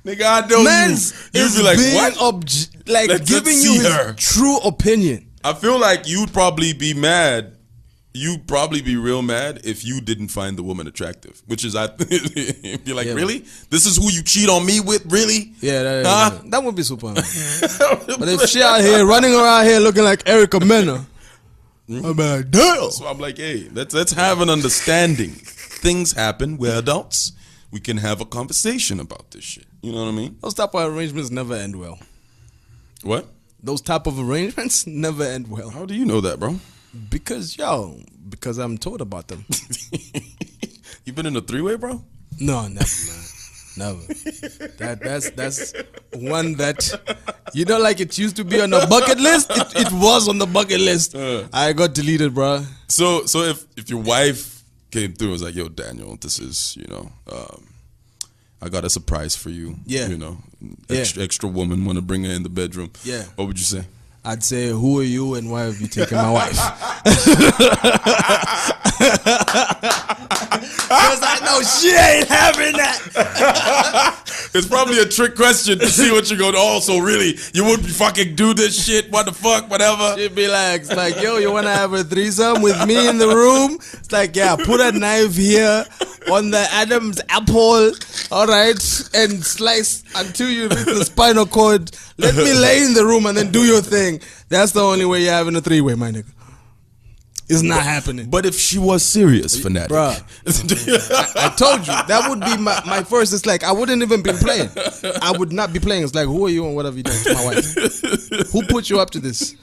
Nigga, I know you'd be like, what? Let's giving you his true opinion. I feel like you'd probably be mad. You'd probably be real mad if you didn't find the woman attractive. Which is, you're like, really? This is who you cheat on me with? Really? Yeah, that would be super. But if she out here running around here looking like Erica Mena, I'm like, damn. So I'm like, hey, let's have an understanding. Things happen. We're adults. We can have a conversation about this shit. You know what I mean? Those type of arrangements never end well. What? Those type of arrangements never end well. How do you know that, bro? Because I'm told about them. You been in a three-way, bro? No, never, man. Never. That's one that, like it used to be on the bucket list. It was on the bucket list. I got deleted, bro. So if your wife came through and was like, yo, Daniel, this is, I got a surprise for you. Yeah. Extra woman, want to bring her in the bedroom. Yeah. What would you say? I'd say, who are you and why have you taken my wife? Because I know she ain't having that. It's probably a trick question to see what you're going to. Oh, so really, you wouldn't fucking do this shit? What the fuck? Whatever. She'd be like, yo, you want to have a threesome with me in the room? It's like, yeah, put a knife here on the Adam's apple, all right, and slice until you reach the spinal cord. Let me lay in the room and then do your thing. That's the only way you're having a three-way, my nigga. It's not happening. But if she was serious, Fanatik. Bruh, I told you, that would be my first. It's like, I wouldn't even be playing. I would not be playing. It's like, who are you and what have you done to my wife? Who put you up to this?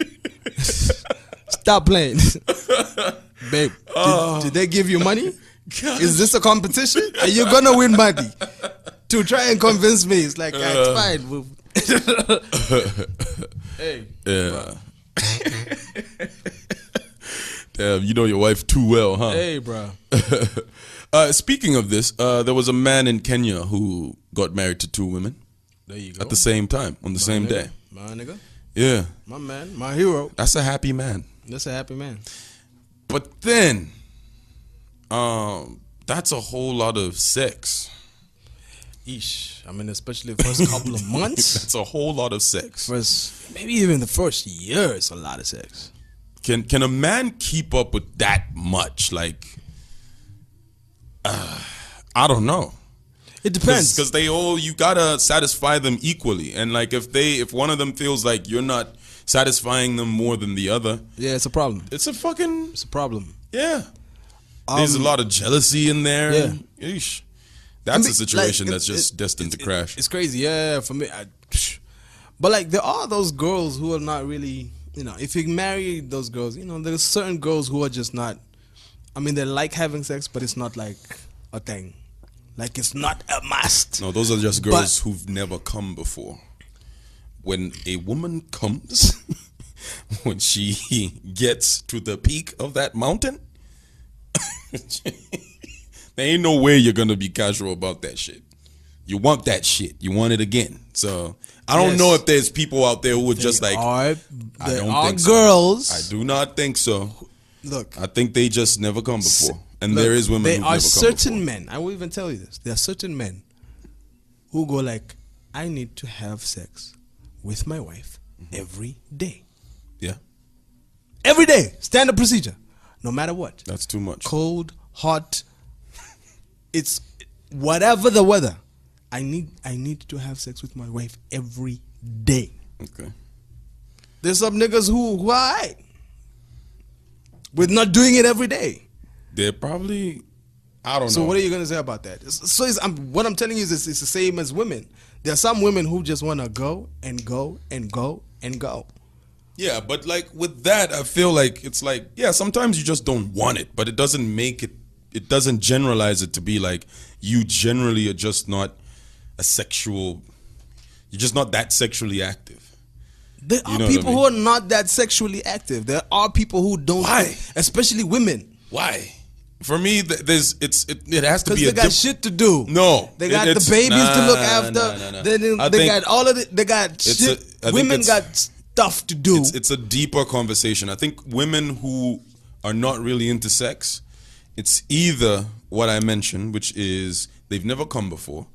Stop playing. Babe, did they give you money? God. Is this a competition? Are you going to win money? To try and convince me. It's like, it's fine. Hey. Yeah. Damn, you know your wife too well, huh? Hey, bro. Speaking of this, there was a man in Kenya who got married to two women. There you go. At the same time, on the same day. My nigga. Yeah. My man. My hero. That's a happy man. That's a happy man. But then, that's a whole lot of sex. Eesh. I mean, especially the first couple of months. That's a whole lot of sex. Maybe even the first year is a lot of sex. Can a man keep up with that much? Like, I don't know. It depends. Because you gotta satisfy them equally. And like if one of them feels like you're not satisfying them more than the other. Yeah, it's a problem. It's a problem. Yeah. There's a lot of jealousy in there. Yeah. Eesh. That's a situation that's just destined to crash. It's crazy, yeah, for me. But like, there are those girls who are not really if you marry those girls, there's certain girls who are just not. I mean, they like having sex, but it's not like a thing. Like, it's not a must. No, those are just girls who've never come before. When a woman comes, when she gets to the peak of that mountain, there ain't no way you're gonna be casual about that shit. You want that shit. You want it again. So I don't know if there's people out there who are just like, there are girls. So. I do not think so. Look, I think they just never come before, and there is women. There are certain men. I will even tell you this. There are certain men who go like, I need to have sex with my wife every day. Yeah. Every day, standard procedure, no matter what. That's too much. Cold, hot, it's whatever the weather. I need to have sex with my wife every day. Okay. There's some niggas who are alright with not doing it every day. They're probably, I don't know. So what are you gonna say about that? What I'm telling you is it's the same as women. There are some women who just want to go and go and go and go. Yeah, but like with that, I feel like it's like, yeah, sometimes you just don't want it, but it doesn't make it, it doesn't generalize it to be like you generally are just not a sexual, you're just not that sexually active. There are people who are not that sexually active. There are people who don't. Why? Especially women. Why? For me, it has to be because they got shit to do. No, they got the babies to look after. They got all of it. They got shit. Women got stuff to do. It's a deeper conversation. I think women who are not really into sex, it's either what I mentioned, which is they've never come before,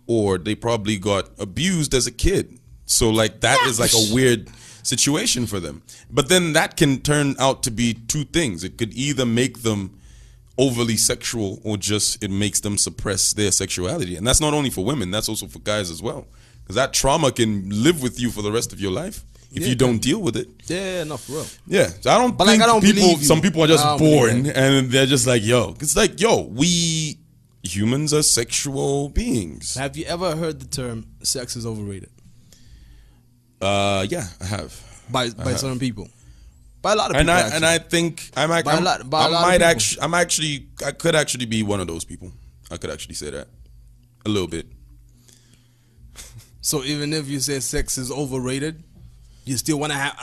or they probably got abused as a kid. So like that is like a weird situation for them. But then that can turn out to be two things. It could either make them overly sexual or just it makes them suppress their sexuality. And that's not only for women, that's also for guys as well. Because that trauma can live with you for the rest of your life if you don't deal with it. Yeah, not for real. Yeah. So I don't think some people are just born and they're just like, yo. It's like, yo, we humans are sexual beings. Have you ever heard the term sex is overrated? Yeah, I have. By certain people. By a lot of people. And I think I could actually be one of those people. I could actually say that. A little bit. So even if you say sex is overrated, you still want to have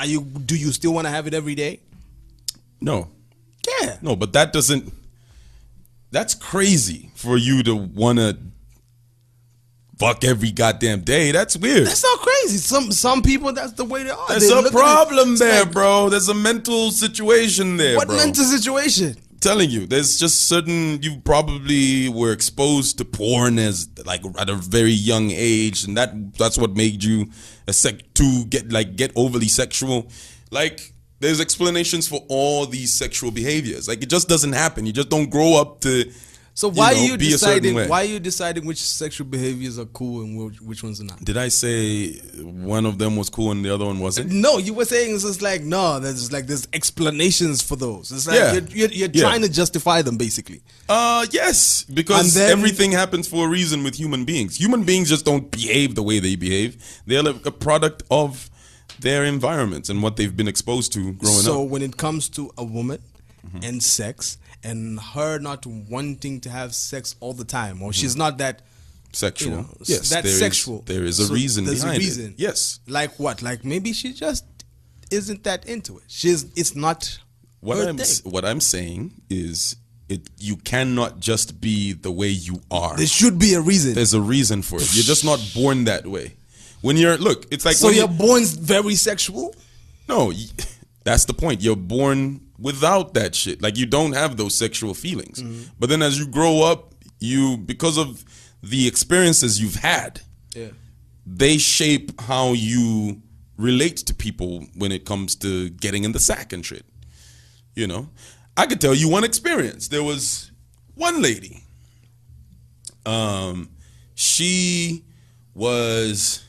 do you still want to have it every day? No. Yeah. No, but that's crazy for you to want to fuck every goddamn day. That's weird. That's not crazy. Some people, that's the way they are. There's a problem there, bro. There's a mental situation there, What bro. mental situation? I'm telling you, there's just certain, you probably were exposed to porn as like at a very young age, and that's what made you get overly sexual. Like there's explanations for all these sexual behaviors. Like it just doesn't happen. You just don't grow up to. So why are you deciding? Why are you deciding which sexual behaviors are cool and which ones are not? Did I say one of them was cool and the other one wasn't? No, you were saying it's just like no. There's explanations for those. It's like you're trying to justify them basically. Yes, because everything happens for a reason with human beings. Human beings just don't behave the way they behave. They're like a product of their environments and what they've been exposed to growing up. So when it comes to a woman and sex, and her not wanting to have sex all the time, or she's not that sexual. Yes, that's sexual. There is a reason behind it. Yes. Like what? Like maybe she just isn't that into it. It's not her thing. What I'm saying is you cannot just be the way you are. There should be a reason. There's a reason for it. You're just not born that way. When it's like so you're born very sexual? No, that's the point. You're born without that shit. Like you don't have those sexual feelings. But then as you grow up, because of the experiences you've had, they shape how you relate to people when it comes to getting in the sack and shit. You know? I could tell you one experience. There was one lady. She was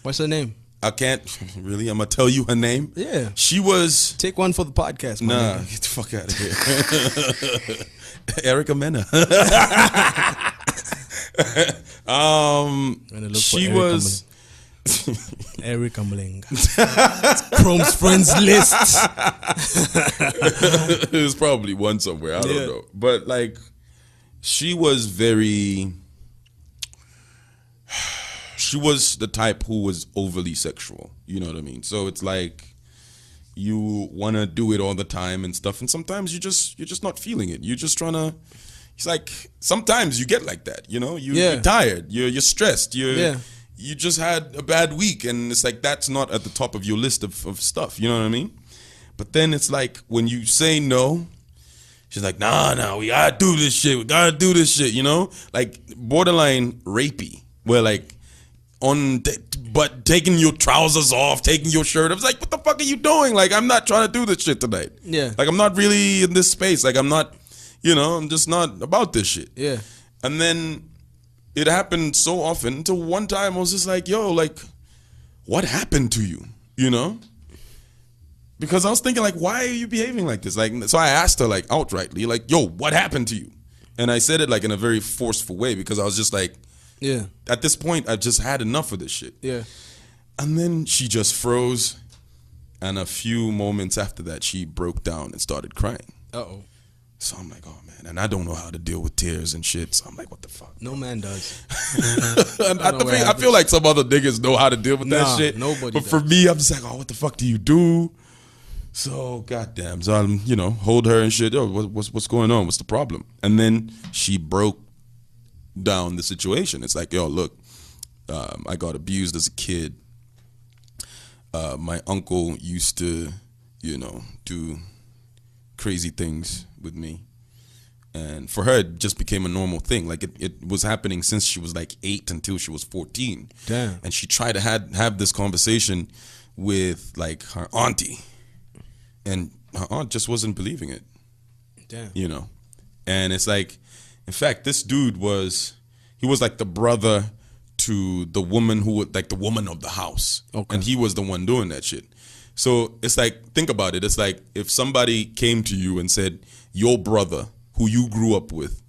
What's her name? I can't really. I'm gonna tell you her name. Yeah, she was. Take one for the podcast. Nah, get the fuck out of here. Erica Mena. She was. Erica Mlinga. Chrome's friends list. There's probably one somewhere. I don't know. But like, she was very. She was the type who was overly sexual. You know what I mean? So it's like you want to do it all the time and stuff, and sometimes you're just not feeling it. You're just trying to. It's like sometimes you get like that. You know, you're tired. You're stressed. You just had a bad week, and it's like that's not at the top of your list of stuff. You know what I mean? But then it's like when you say no, she's like, nah, we gotta do this shit. We gotta do this shit. You know, like borderline rapey, where like but taking your trousers off, taking your shirt. I was like, what the fuck are you doing? Like, I'm not trying to do this shit tonight. Yeah. Like, I'm not really in this space. Like, I'm not, I'm just not about this shit. Yeah. And then it happened so often until one time I was just like, yo, like, what happened to you? You know? Because I was thinking, like, why are you behaving like this? Like, so I asked her, like, outrightly, like, yo, what happened to you? And I said it, like, in a very forceful way because I was just like, yeah. At this point, I just had enough of this shit. Yeah. And then she just froze. And a few moments after that, she broke down and started crying. Uh-oh. So I'm like, oh, man. And I don't know how to deal with tears and shit. So I'm like, what the fuck? No man does. And I feel like some other niggas know how to deal with that shit. Nobody But does. for me, I'm just like, oh, what the fuck do you do? So, goddamn. So I'm, hold her and shit. Yo, what's going on? What's the problem? And then she broke down the situation. It's like, yo, look, I got abused as a kid. My uncle used to, do crazy things with me. And for her, it just became a normal thing. Like, it was happening since she was like 8 until she was 14. Damn. And she tried to have this conversation with, like, her auntie. And her aunt just wasn't believing it. Damn. And it's like, in fact, this dude was like the brother to the woman who would, like, the woman of the house. Okay. And he was the one doing that shit. So it's like, think about it. It's like if somebody came to you and said, your brother, who you grew up with,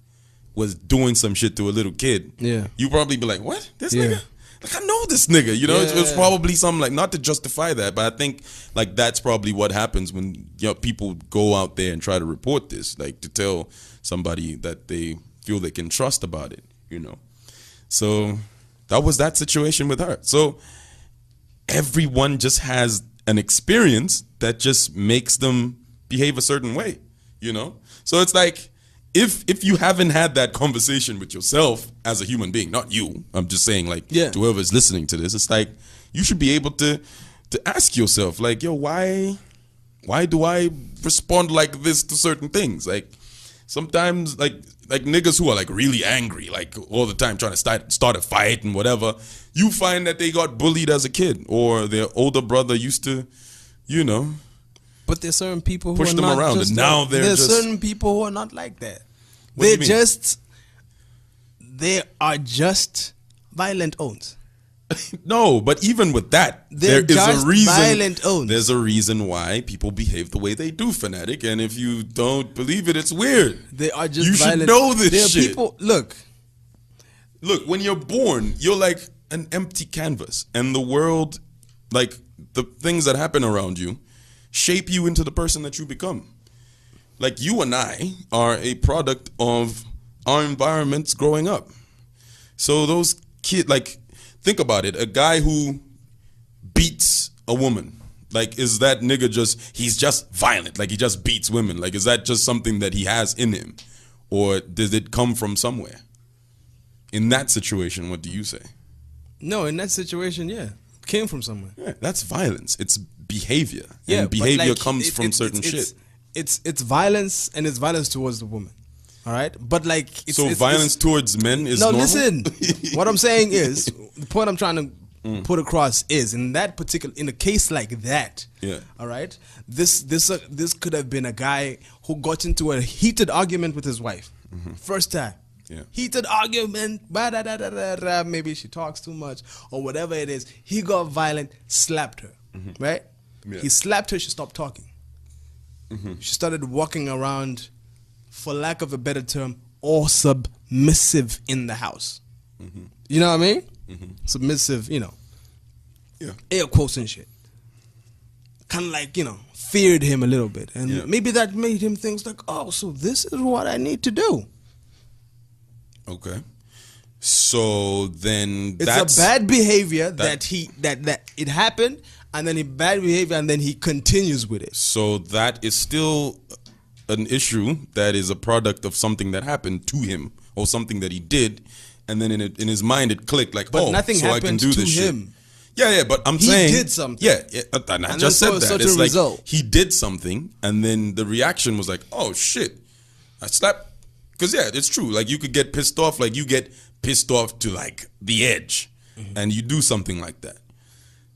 was doing some shit to a little kid. Yeah. You probably be like, what? This nigga? Like, I know this nigga. It was probably something like, not to justify that, but I think like that's probably what happens when people go out there and try to report this, like to tell somebody that they feel they can trust about it, So that was that situation with her. So everyone just has an experience that just makes them behave a certain way, So it's like, if you haven't had that conversation with yourself as a human being, not you, I'm just saying, like, to whoever's listening to this, it's like you should be able to ask yourself, like, yo, why do I respond like this to certain things? Like, sometimes, like niggas who are like really angry, like all the time trying to start a fight and whatever, you find that they got bullied as a kid, or their older brother used to, But there's certain people who push are them not around, just and now like, they're there's just certain people who are not like that. What do you mean? They are just violent owns. No, but even with that, They're there is just a reason. violent owns. There's a reason why people behave the way they do, Fanatic. And if you don't believe it, it's weird. They are just You violent. should know this There are shit. people, look, when you're born, you're like an empty canvas, and the world, like the things that happen around you, shape you into the person that you become. Like, you and I are a product of our environments growing up. So those kids, like, think about it. A guy who beats a woman, like, is that nigga he's just violent? Like, he just beats women? Like, is that just something that he has in him? Or did it come from somewhere? In that situation, what do you say? no, in that situation, came from somewhere. Yeah, that's violence. It's behavior. Yeah, and but, behavior like, comes from certain shit. It's violence, and it's violence towards the woman. All right, but like, So violence towards men is no. normal? Listen, what I'm saying is, the point I'm trying to put across is, in a case like that. Yeah. All right. This could have been a guy who got into a heated argument with his wife. First time. Yeah. Heated argument. Maybe she talks too much or whatever it is. He got violent, slapped her. Right. Yeah. He slapped her. She stopped talking. She started walking around, for lack of a better term, all submissive in the house. You know what I mean? Submissive, air quotes and shit. Kind of like, feared him a little bit. And maybe that made him think like, oh, so this is what I need to do. Okay. So then it's a bad behavior that it happened, and then bad behavior, and then he continues with it. So that is still an issue that is a product of something that happened to him or something that he did, and then in his mind it clicked like, but nothing so happened I can do to this him. Shit. Yeah, but I'm saying he did something. Yeah, and I just said that. It's like result. He did something, and then the reaction was like, oh shit, I slapped. Because it's true. Like you could get pissed off. Like you get pissed off to like the edge, and you do something like that.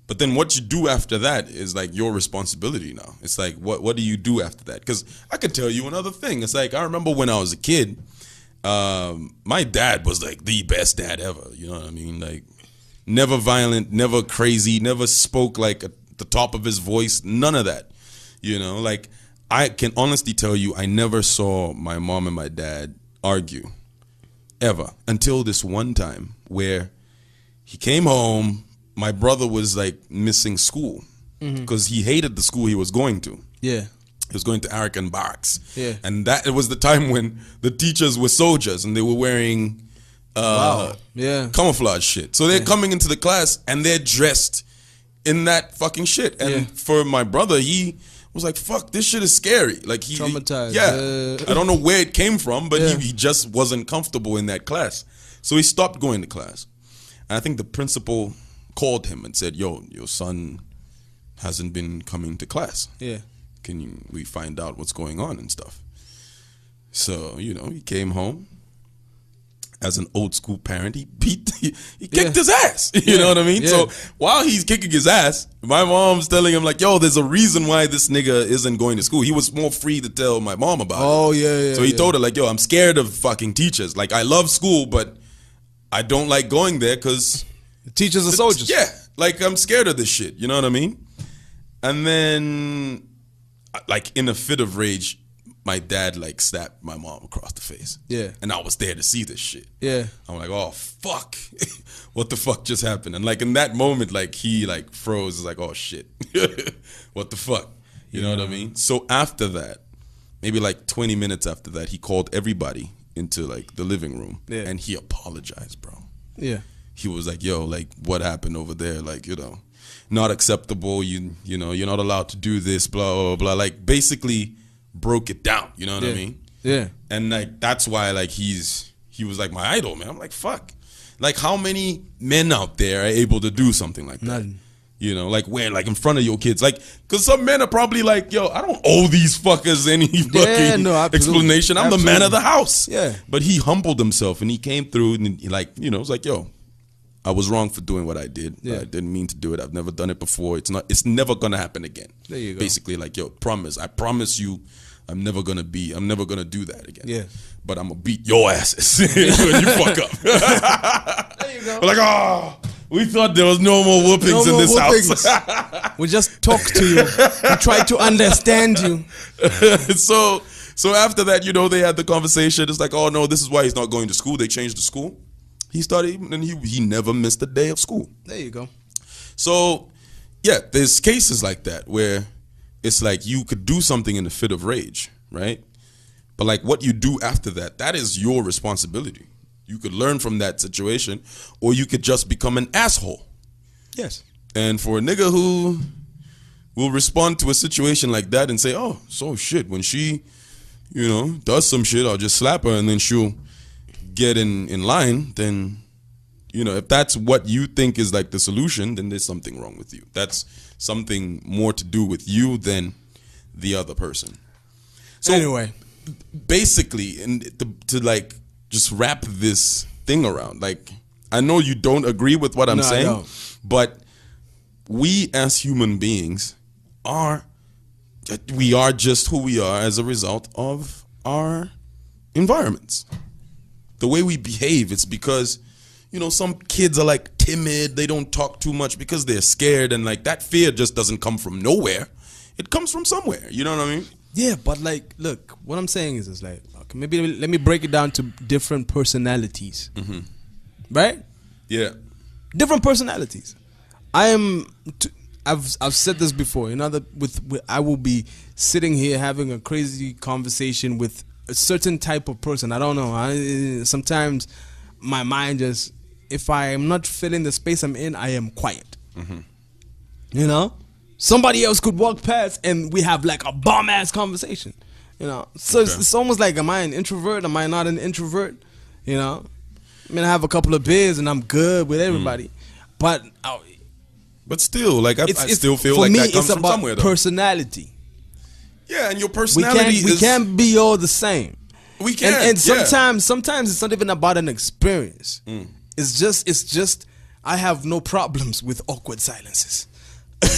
But then what you do after that is like your responsibility now. It's like what do you do after that? Because I could tell you another thing. It's like I remember when I was a kid, my dad was like the best dad ever. You know what I mean? Like never violent, never crazy, never spoke like at the top of his voice. None of that. Like I can honestly tell you, I never saw my mom and my dad argue ever until this one time where he came home. My brother was like missing school because he hated the school he was going to. Yeah. He was going to Arakan Barracks. Yeah. And it was the time when the teachers were soldiers and they were wearing camouflage shit. So they're coming into the class and they're dressed in that fucking shit. And for my brother, he was like, fuck, this shit is scary. Like he traumatized. I don't know where it came from, but he just wasn't comfortable in that class. So he stopped going to class. And I think the principal called him and said, yo, your son hasn't been coming to class. Yeah. Can we find out what's going on and stuff? So, he came home. As an old school parent, he kicked his ass. You know what I mean? Yeah. So while he's kicking his ass, my mom's telling him like, yo, there's a reason why this nigga isn't going to school. He was more free to tell my mom about it. Oh, yeah. So he told her like, yo, I'm scared of fucking teachers. Like, I love school, but I don't like going there because the teachers are soldiers. Yeah. Like, I'm scared of this shit. You know what I mean? And then, like, in a fit of rage, my dad like slapped my mom across the face. Yeah. And I was there to see this shit. Yeah. I'm like, oh fuck. What the fuck just happened? And like in that moment, like he like froze, like, oh shit. What the fuck? You know what I mean? So after that, maybe like 20 minutes after that, he called everybody into like the living room and he apologized, bro. Yeah. He was like, yo, like what happened over there? Like, not acceptable. You know, you're not allowed to do this, blah, blah, blah. Like basically broke it down, you know what I mean? Yeah. And like that's why like he was like my idol, man. I'm like, fuck. Like how many men out there are able to do something like that? None. Like where, like in front of your kids, like, cause some men are probably like, yo, I don't owe these fuckers any fucking explanation. I'm the man of the house. Yeah. But he humbled himself and he came through and he like, was like, yo, I was wrong for doing what I did. Yeah. I didn't mean to do it. I've never done it before. It's never gonna happen again. There you go. Basically, like, yo, I promise you, I'm never gonna do that again. Yeah. But I'm gonna beat your asses when you fuck up. There you go. We're like, oh, we thought there was no more whoopings in this house. We just talked to you. We tried to understand you. So after that, they had the conversation. It's like, oh no, this is why he's not going to school. They changed the school. He started, and he never missed a day of school. There you go. So, yeah, there's cases like that where it's like you could do something in a fit of rage, right? But like what you do after that, that is your responsibility. You could learn from that situation, or you could just become an asshole. Yes. And for a nigga who will respond to a situation like that and say, oh, so shit, when she, does some shit, I'll just slap her and then she'll get in line, then if that's what you think is like the solution, then there's something wrong with you. That's something more to do with you than the other person. So anyway, basically, and to like just wrap this thing around, like I know you don't agree with what I'm saying, but we as human beings are just who we are as a result of our environments. The way we behave, it's because, some kids are like timid. They don't talk too much because they're scared. And like that fear just doesn't come from nowhere. It comes from somewhere. You know what I mean? Yeah, but like, look, what I'm saying is like, okay, maybe let me break it down to different personalities. Mm-hmm. Right? Yeah. Different personalities. I've said this before. You know that I will be sitting here having a crazy conversation with a certain type of person. I don't know. Sometimes my mind just, if I am not filling the space I'm in, I am quiet. Mm-hmm. You know, somebody else could walk past and we have like a bomb ass conversation. You know, so it's almost like, am I an introvert? Am I not an introvert? You know, I mean, I have a couple of beers and I'm good with everybody, but still, like I still feel like that comes from somewhere, though. Personality. Yeah, and your personality we can't be all the same. We can't. And sometimes it's not even about an experience. It's just I have no problems with awkward silences.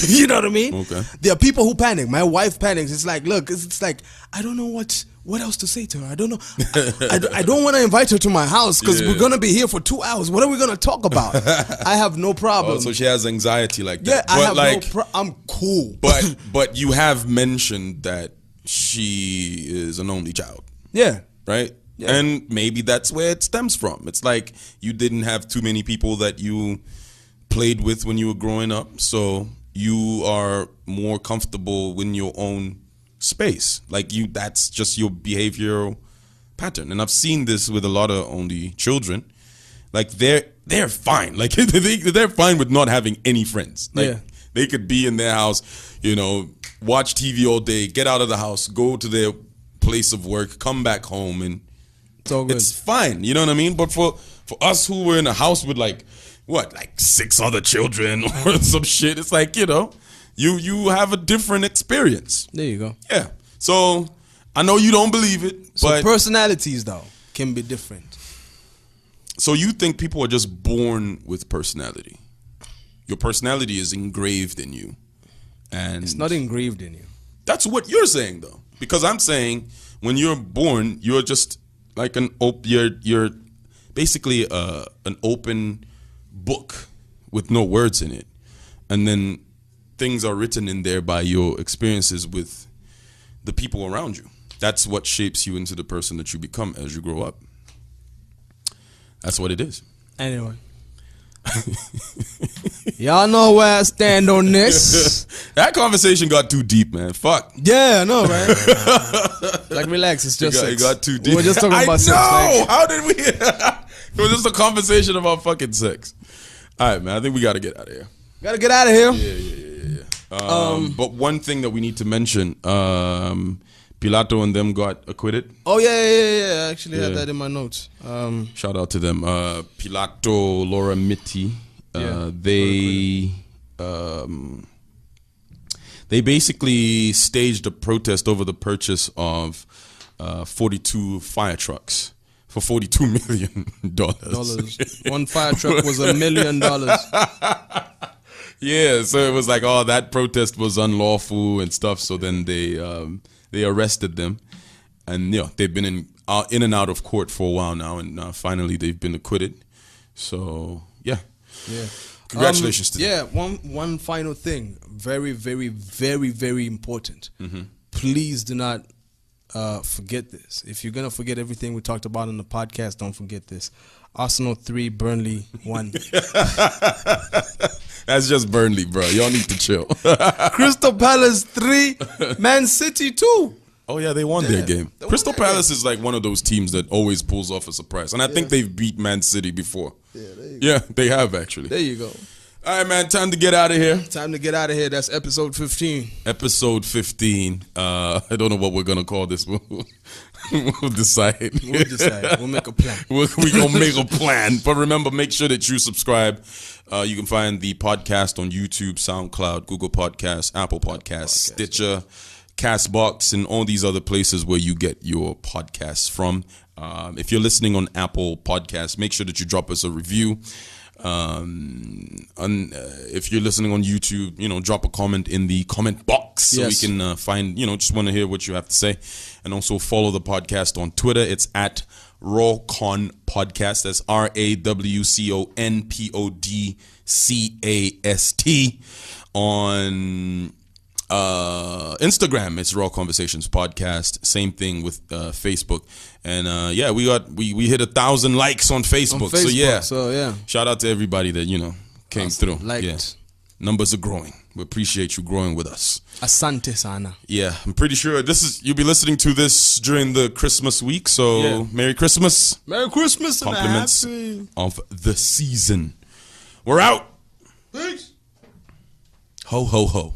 You know what I mean? Okay. There are people who panic. My wife panics. It's like, look, it's like, I don't know what else to say to her. I don't know. I don't want to invite her to my house because we're going to be here for 2 hours. What are we going to talk about? I have no problem. Oh, so she has anxiety like that. Yeah, I have I'm cool. But you have mentioned that she is an only child. Yeah. Right? Yeah. And maybe that's where it stems from. It's like you didn't have too many people that you played with when you were growing up. So you are more comfortable in your own space. Like that's just your behavioral pattern. And I've seen this with a lot of only children. Like they're fine. Like they're fine with not having any friends. Like they could be in their house, you know, watch TV all day, get out of the house, go to their place of work, come back home, and it's fine. You know what I mean? But for us who were in a house with like 6 other children or some shit, it's like, you know, you have a different experience. There you go. Yeah. So I know you don't believe it, so but personalities though can be different. So you think people are just born with personality? Your personality is engraved in you, and it's not engraved in you. That's what you're saying though, because I'm saying when you're born, you're just like you're basically an open book with no words in it, and then things are written in there by your experiences with the people around you. That's what shapes you into the person that you become as you grow up. That's what it is. Anyway, y'all know where I stand on this. That conversation got too deep, man. Fuck. Yeah, I know, right? Like, relax. It's just it got too deep. We were just talking about sex. No, how did we? It was just a conversation about fucking sex. All right, man. I think we got to get out of here. Gotta get out of here. Yeah. But one thing that we need to mention, Pilato and them got acquitted. Oh, yeah. I actually had that in my notes. Shout out to them. Pilato, Laura Mitty. They basically staged a protest over the purchase of 42 fire trucks for $42 million. One fire truck was $1 million. Yeah, so it was like, that protest was unlawful and stuff. So then they arrested them, and they've been in and out of court for a while now, and finally they've been acquitted. So yeah. Congratulations to them. Yeah, one final thing, very, very, very, very important. Mm-hmm. Please do not forget this. If you're gonna forget everything we talked about on the podcast, don't forget this. Arsenal 3, Burnley 1. That's just Burnley, bro. Y'all need to chill. Crystal Palace 3, Man City 2. Oh yeah, they won their game. Crystal Palace is like one of those teams that always pulls off a surprise, and I think they've beat Man City before. Yeah, they have actually. There you go. All right, man. Time to get out of here. That's episode 15. Episode 15. I don't know what we're gonna call this. We'll decide. We'll make a plan. We're gonna make a plan. But remember, make sure that you subscribe. You can find the podcast on YouTube, SoundCloud, Google Podcasts, Apple Podcasts, Stitcher, Castbox, and all these other places where you get your podcasts from. If you're listening on Apple Podcasts, make sure that you drop us a review. If you're listening on YouTube, drop a comment in the comment box so we can find, just want to hear what you have to say. And also follow the podcast on Twitter. It's at Rawcon Podcast. That's RAWCONPODCAST. On Instagram, it's Raw Conversations Podcast. Same thing with Facebook. And we hit 1,000 likes on Facebook. So yeah. Shout out to everybody that came through. Liked. Numbers are growing. We appreciate you growing with us. Asante sana. Yeah, I'm pretty sure you'll be listening to this during the Christmas week. So Merry Christmas. Merry Christmas. Compliments of the season. We're out. Peace. Ho, ho, ho.